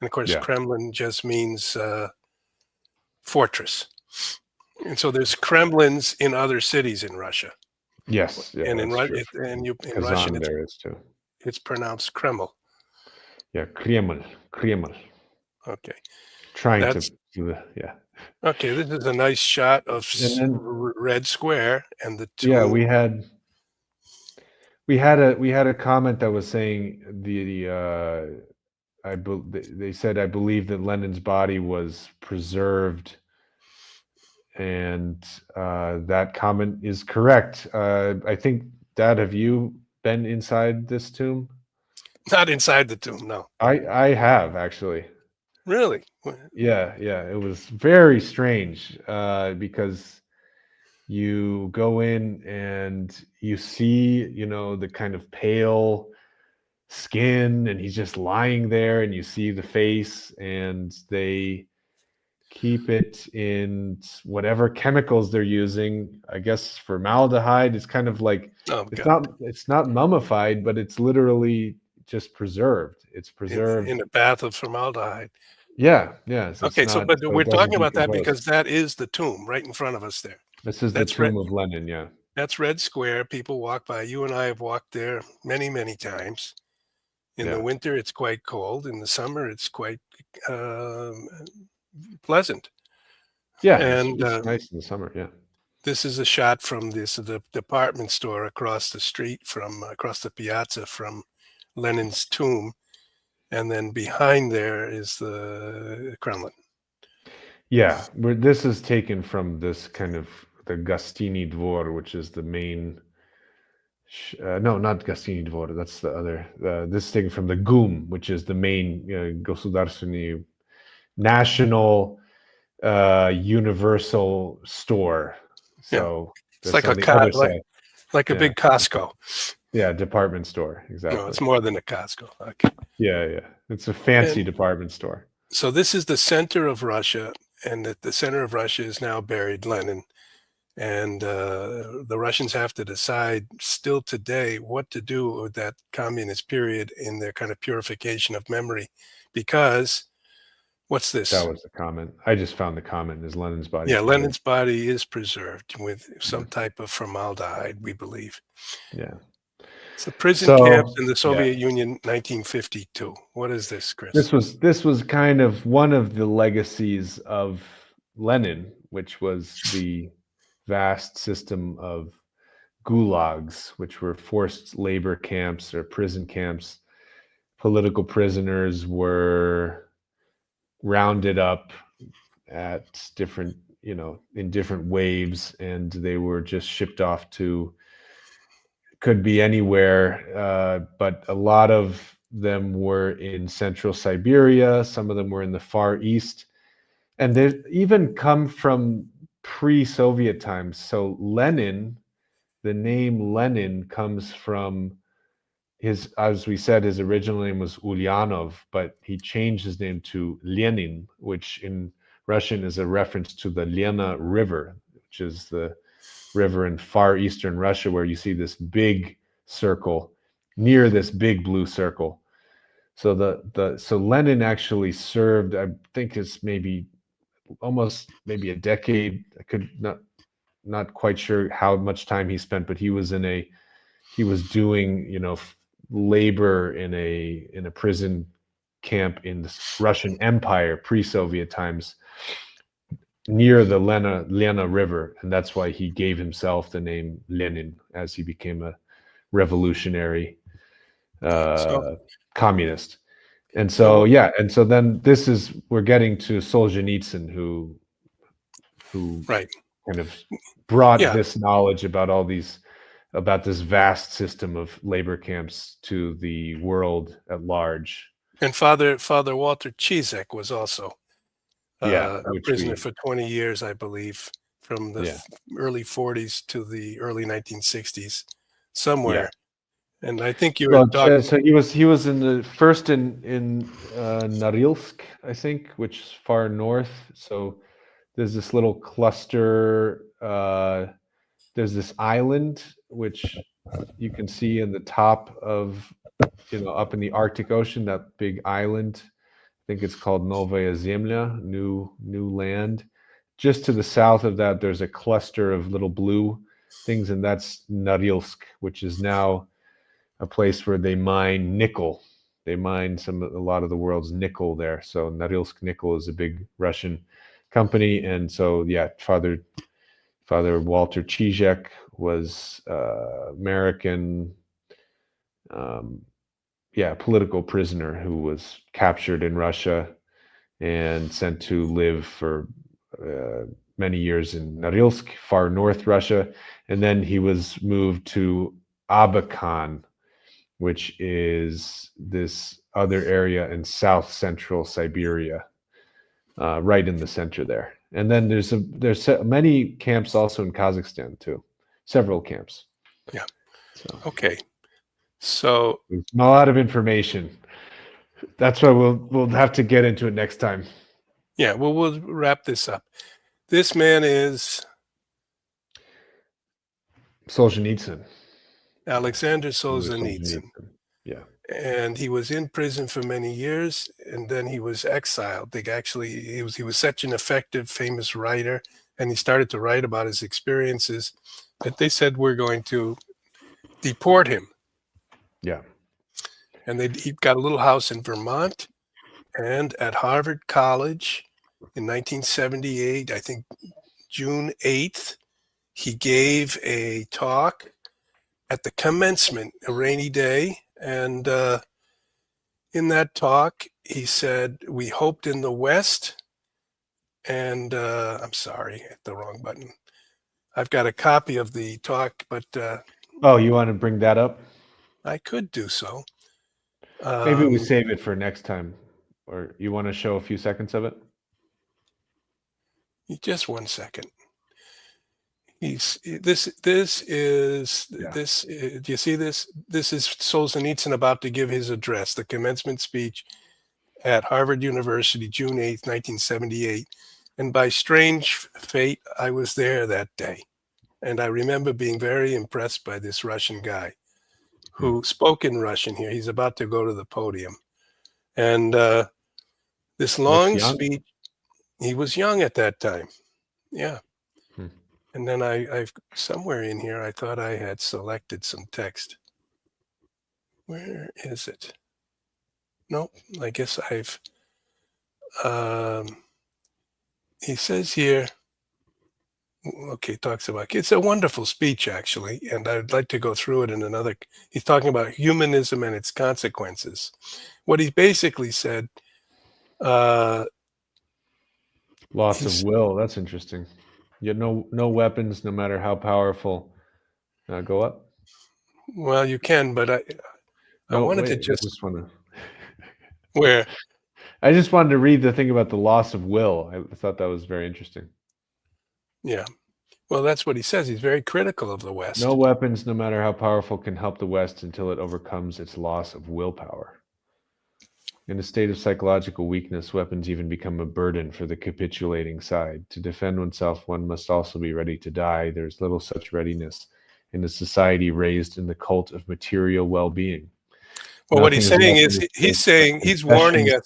And of course, yeah, Kremlin just means fortress. And so there's Kremlins in other cities in Russia. yes, yeah, And in that's true. in Russian, Kazan there is too. it's pronounced Kreml. Yeah, Kreml, Kreml. Okay, Trying to, that's yeah. okay. This is a nice shot of And then, Red Square and the yeah, tomb. we had a comment that was saying they said, I believe that Lenin's body was preserved, and that comment is correct. I think, Dad, have you been inside this tomb? Not inside the tomb, no. I have actually. Really? Yeah, yeah. It was very strange because you go in and you see, the kind of pale skin, and he's just lying there, and you see the face, and they keep it in whatever chemicals they're using. I guess formaldehyde. It's kind of like, Oh it's God! not mummified, but it's literally just preserved. It's In preserved. a bath of formaldehyde. Yeah, yeah. So it's Okay, so not, but so we're it doesn't talking about that decompose. because that is the tomb right in front of us there. This is the That's red. tomb of Lenin. Yeah, That's Red Square. People walk by. You and I have walked there many, many times. In the yeah, winter, it's quite cold. In the summer, it's quite um, pleasant. yeah. And It's nice in the summer. Yeah, this is a shot from the department store across the street from across the piazza from Lenin's tomb, and then behind there is the Kremlin. yeah. This is taken from this kind of the Gostiny Dvor, which is the main. No, not Gostiny Dvor. That's the other. This is taken from the GUM, which is the main Государственный national universal store. Yeah, So it's that's like on a the other like side. like a Yeah, big Costco. yeah, department store. No, Exactly. it's more than a Costco. Okay. Yeah, yeah. It's a fancy And department store. so this is the center of Russia, and at the center of Russia is now buried Lenin. And the Russians have to decide still today what to do with that communist period in their kind of purification of memory. Because what's That this? was the comment. I just found the comment. Is Lenin's body Yeah, preserved? Lenin's body is preserved with Yeah, some type of formaldehyde, we believe. yeah. It's the prison camps So in the yeah, Soviet Union, 1952. What is this, Chris? this was kind of one of the legacies of Lenin, which was the vast system of gulags, which were forced labor camps or prison camps. Political prisoners were rounded up at different, in different waves, and they were just shipped off to, could be anywhere, but a lot of them were in central Siberia. Some of them were in the Far East, and they even come from pre-Soviet times. So Lenin, the name Lenin comes from his, as we said, his original name was Ulyanov, but he changed his name to Lenin, which in Russian is a reference to the Lena River, which is the river in far eastern Russia, where you see this big circle near this big blue circle. So so Lenin actually served, I think it's maybe almost maybe a decade. I could not quite sure how much time he spent, but he was doing, labor in a prison camp in the Russian Empire pre-Soviet times. near the Lena River, and that's why he gave himself the name Lenin as he became a revolutionary So uh, communist. And so so, yeah, and so then we're getting to Solzhenitsyn, who right. kind of brought Yeah. this knowledge about this vast system of labor camps to the world at large. And Father Walter Cizek was also Yeah, a which prisoner we for 20 years, I believe, from the yeah, early 40s to the early 1960s, yeah. somewhere. And I think you were Well, talking, so he was in the first in Norilsk, I think, which is far north. So there's this little cluster. There's this island which you can see in the top of, up in the Arctic Ocean, that big island. I think it's called Novaya Zemlya, new land. Just to the south of that, there's a cluster of little blue things, and that's Norilsk, which is now a place where they mine nickel. They mine a lot of the world's nickel there. So Norilsk Nickel is a big Russian company, and so yeah, Father Walter Cizek was American, um, yeah, political prisoner who was captured in Russia and sent to live for uh, many years in Norilsk, far north Russia, and then he was moved to Abakan, which is this other area in south central Siberia, right in the center there. And then there's many camps also in Kazakhstan too, several camps. yeah, So okay. So there's a lot of information. That's why we'll have to get into it next time. yeah, well, we'll wrap this up. This man is Solzhenitsyn. Alexander Fyodor Solzhenitsyn, Solzhenitsyn. Yeah. and he was in prison for many years, and then he was exiled. He was such an effective, famous writer, and he started to write about his experiences that they said we're going to deport him. Yeah. And he got a little house in Vermont and at Harvard College in 1978, I think June 8th, he gave a talk at the commencement, a rainy day. And in that talk, he said, "We hoped in the West." And I'm sorry, I hit the wrong button. I've got a copy of the talk, but Oh, you want to bring that up? I could do so. Maybe we save it for next time. Or you want to show a few seconds of it? Just one second. This is Yeah. this. Do you see this? This is Solzhenitsyn about to give his address, the commencement speech at Harvard University, June 8th, 1978. And by strange fate, I was there that day. And I remember being very impressed by this Russian guy Hmm. who spoke in Russian here. He's about to go to the podium. And this Looks long young. speech, he was young at that time. Yeah. Hmm. And then I've somewhere in here, I thought I had selected some text. Where is it? Nope. I guess um, he says here, okay, talks about, it's a wonderful speech actually. And I'd like to go through it in another, he's talking about humanism and its consequences. What he basically said, uh, Loss of he's, will. That's interesting. Yet no weapons, no matter how powerful. Go up. well, you can, but I No, wanted to wait. I just, just want to. where, I just wanted to read the thing about the loss of will. I thought that was very interesting. yeah. Well, that's what he says. He's very critical of the No West. weapons, no matter how powerful, can help the West until it overcomes its loss of willpower. In a state of psychological weakness, weapons even become a burden for the capitulating side. To defend oneself, one must also be ready to die. There is little such readiness in a society raised in the cult of material well-being. Well, what he's Nothing is saying left in is the he's state but saying he's warning confessions,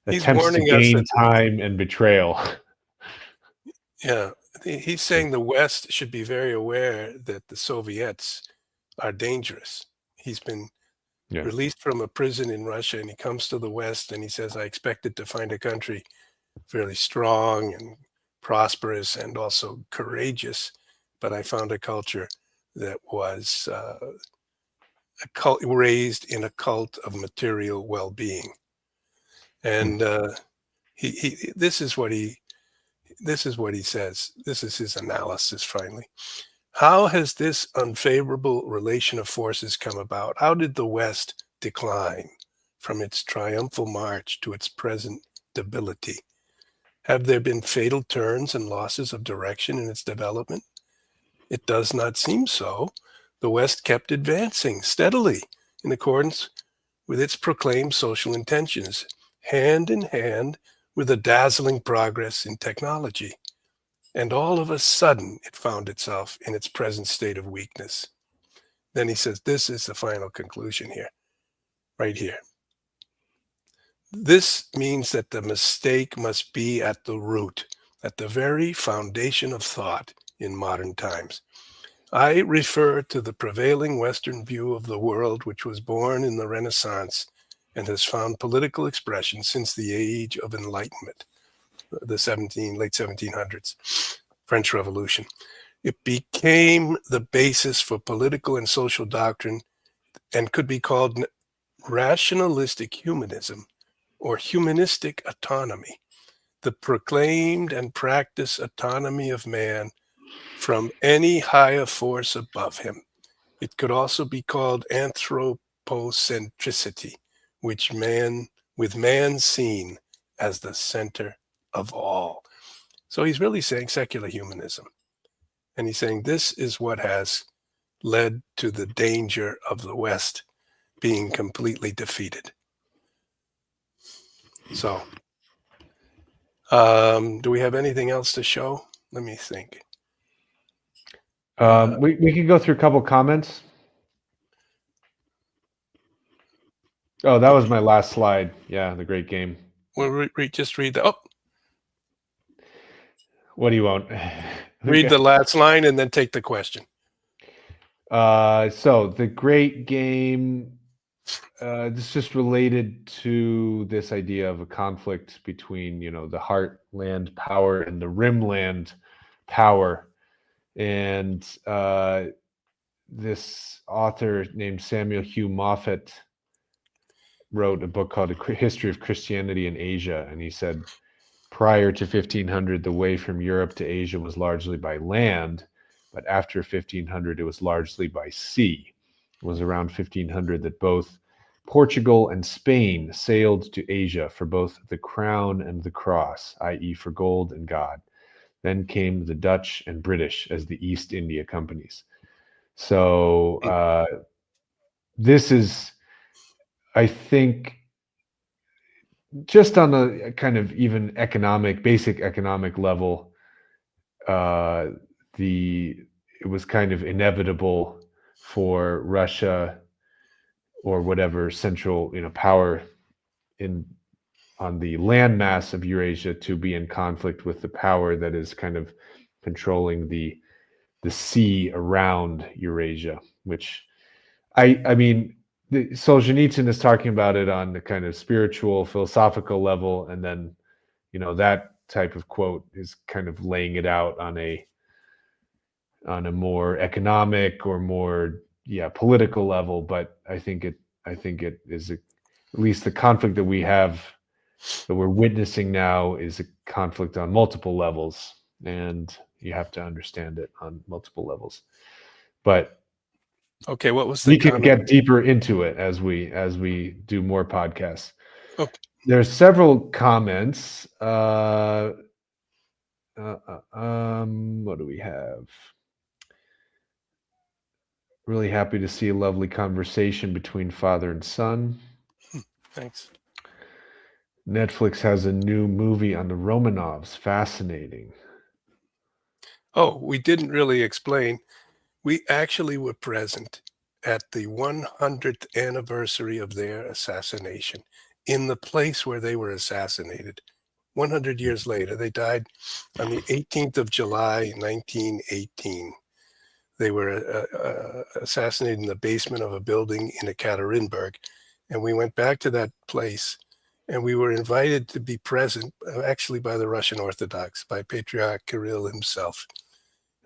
us. He's attempts to warning us gain that, time, and betrayal. yeah, he's saying the West should be very aware that the Soviets are dangerous. He's been Yeah. released from a prison in Russia and he comes to the West and he says, I expected to find a country fairly strong and prosperous and also courageous, but I found a culture that was a cult raised in a cult of material well-being. Hmm. And he this is what he says. This is his analysis finally. How has this unfavorable relation of forces come about? How did the West decline from its triumphal march to its present debility? Have there been fatal turns and losses of direction in its development? It does not seem so. The West kept advancing steadily in accordance with its proclaimed social intentions, hand in hand with a dazzling progress in technology. And all of a sudden, it found itself in its present state of weakness. Then he says, this is the final conclusion here, right here. This means that the mistake must be at the root, at the very foundation of thought in modern times. I refer to the prevailing Western view of the world, which was born in the Renaissance and has found political expression since the Age of Enlightenment, the late 1700s, French Revolution. It became the basis for political and social doctrine and could be called rationalistic humanism or humanistic autonomy, the proclaimed and practiced autonomy of man from any higher force above him. It could also be called anthropocentricity, with man seen as the center of all. So he's really saying secular humanism. And he's saying this is what has led to the danger of the West being completely defeated. So, do we have anything else to show? Let me think. We can go through a couple comments. Oh, that was my last slide. Yeah, the great game. We'll just read the. Oh, What do you want? read the last line and then take the question. So the great game. This is just related to this idea of a conflict between, the Heartland power and the Rimland power, and this author named Samuel Hugh Moffat wrote a book called A History of Christianity in Asia, and he said prior to 1500, the way from Europe to Asia was largely by land, but after 1500, it was largely by sea. It was around 1500 that both Portugal and Spain sailed to Asia for both the crown and the cross, i.e., for gold and God. Then came the Dutch and British as the East India companies. So this is, I think, just on a kind of even basic economic level, it was kind of inevitable for Russia or whatever central power on the landmass of Eurasia to be in conflict with the power that is kind of controlling the sea around Eurasia, which I mean, Solzhenitsyn is talking about it on the kind of spiritual, philosophical level, and then that type of quote is kind of laying it out on a more economic or more political level. But I think it is at least the conflict that we're witnessing now is a conflict on multiple levels, and you have to understand it on multiple levels. But okay, what was the we can comment? get deeper into it as we do more podcasts. Okay. There's several comments. What do we have? Really happy to see a lovely conversation between father and son. Thanks. Netflix has a new movie on the Romanovs. Fascinating. Oh, we didn't really explain. We actually were present at the 100th anniversary of their assassination in the place where they were assassinated. 100 years later, they died on the 18th of July, 1918. They were assassinated in the basement of a building in Ekaterinburg. And we went back to that place and we were invited to be present, actually by the Russian Orthodox, by Patriarch Kirill himself.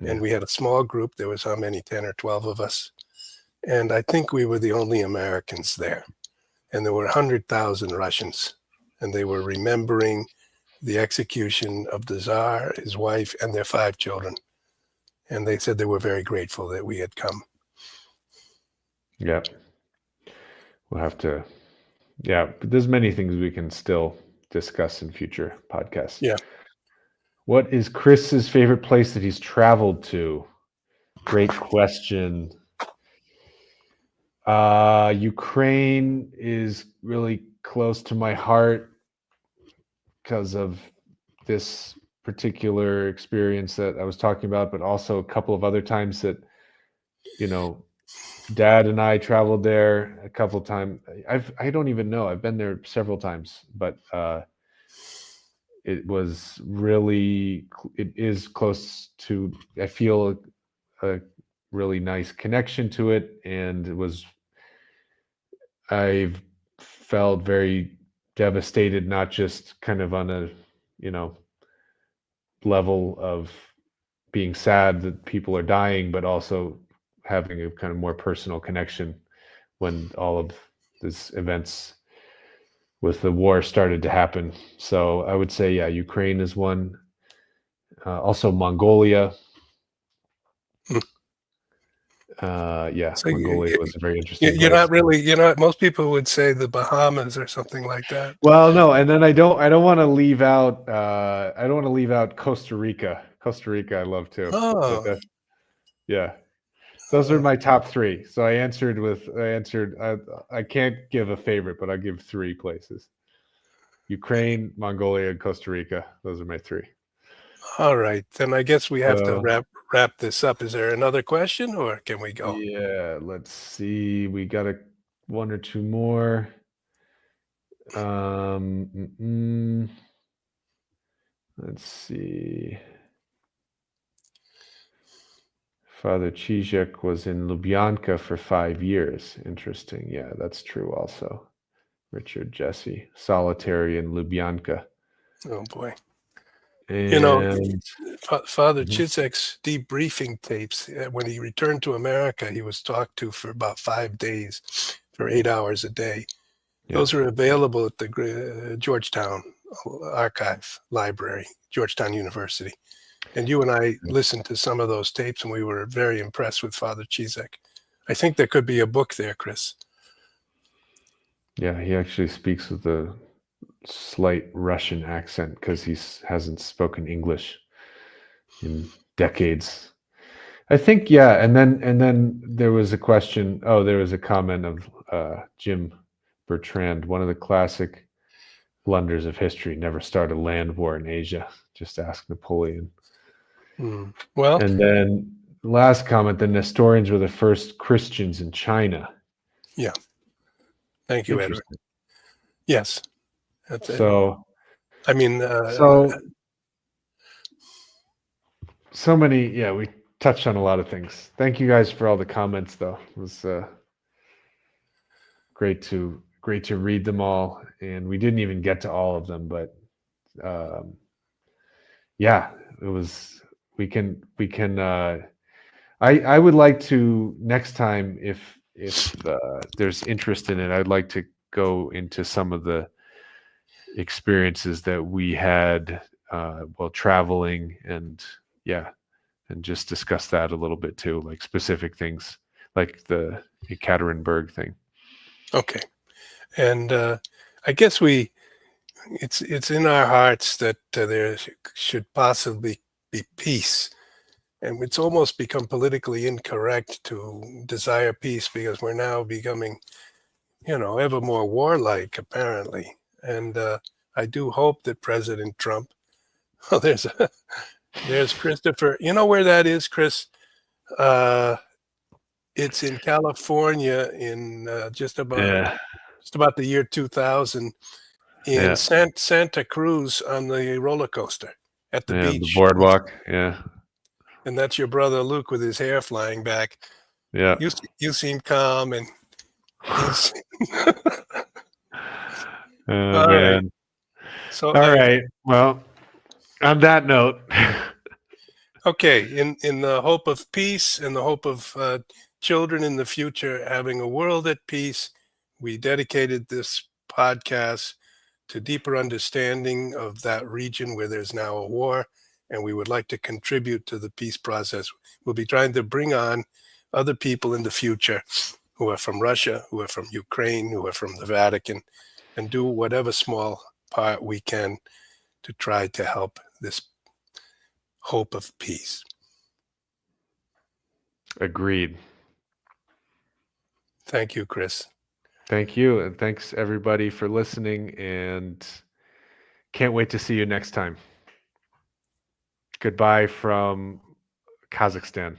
Yeah. And we had a small group. There was how many, 10 or 12 of us. And I think we were the only Americans there. And there were 100,000 Russians. And they were remembering the execution of the Tsar, his wife, and their 5 children. And they said they were very grateful that we had come. Yeah. We'll have to, but there's many things we can still discuss in future podcasts. Yeah. What is Chris's favorite place that he's traveled to? Great question. Ukraine is really close to my heart because of this particular experience that I was talking about, but also a couple of other times that, Dad and I traveled there a couple of times. I don't even know. I've been there several times, but it was really, it is close to, I feel a really nice connection to it. And I've felt very devastated, not just kind of on a, level of being sad that people are dying, but also having a kind of more personal connection when all of these events with the war started to happen. So I would say, Ukraine is one. Also Mongolia. Hmm. So Mongolia was a very interesting you're place. not really, most people would say the Bahamas or something like that. Well, no, and then I don't want to leave out Costa Rica. Costa Rica I love too. Oh, Those are my top 3. So I can't give a favorite, but I'll give 3 places. Ukraine, Mongolia, and Costa Rica. Those are my 3. all right. Then I guess we have to wrap this up. Is there another question or can we go? Yeah, let's see. We got 1 or 2 more. Let's see. Father Chizek was in Lubyanka for 5 years. Interesting. Yeah, that's true also. Richard Jesse, solitary in Lubyanka. Oh boy. And Father Chizek's debriefing tapes, when he returned to America, he was talked to for about 5 days, for 8 hours a day. Those are available at the Georgetown Archive Library, Georgetown University. And you and I listened to some of those tapes, and we were very impressed with Father Chizek. I think there could be a book there, Chris. Yeah, he actually speaks with a slight Russian accent because he hasn't spoken English in decades. I think, and then there was a question. Oh, there was a comment of Jim Bertrand. One of the classic blunders of history: never start a land war in Asia. Just ask Napoleon. Well, and then last comment: the Nestorians were the first Christians in China. Yeah. Thank you, Edward. Yes. That's it. So, I mean, so many. We touched on a lot of things. Thank you guys for all the comments, though. It was great to read them all, and we didn't even get to all of them, but it was. We can. I would like to next time, if there's interest in it, I'd like to go into some of the experiences that we had while traveling, and just discuss that a little bit too, like specific things, like the Ekaterinburg thing. Okay, and I guess it's in our hearts that there should possibly be peace. And it's almost become politically incorrect to desire peace because we're now becoming, ever more warlike, apparently. And I do hope that President Trump, there's Christopher. You know where that is, Chris? It's in California in just about the year 2000 in Santa Cruz on the roller coaster at the beach. The boardwalk. And that's your brother Luke with his hair flying back. Yeah. You seem calm, and he's man. So All right. Well, on that note, okay, in the hope of peace and the hope of children in the future having a world at peace, we dedicated this podcast to deeper understanding of that region where there's now a war, and we would like to contribute to the peace process. We'll be trying to bring on other people in the future who are from Russia, who are from Ukraine, who are from the Vatican, and do whatever small part we can to try to help this hope of peace. agreed. Thank you, Chris. Thank you. And thanks everybody for listening. And can't wait to see you next time. Goodbye from Kazakhstan.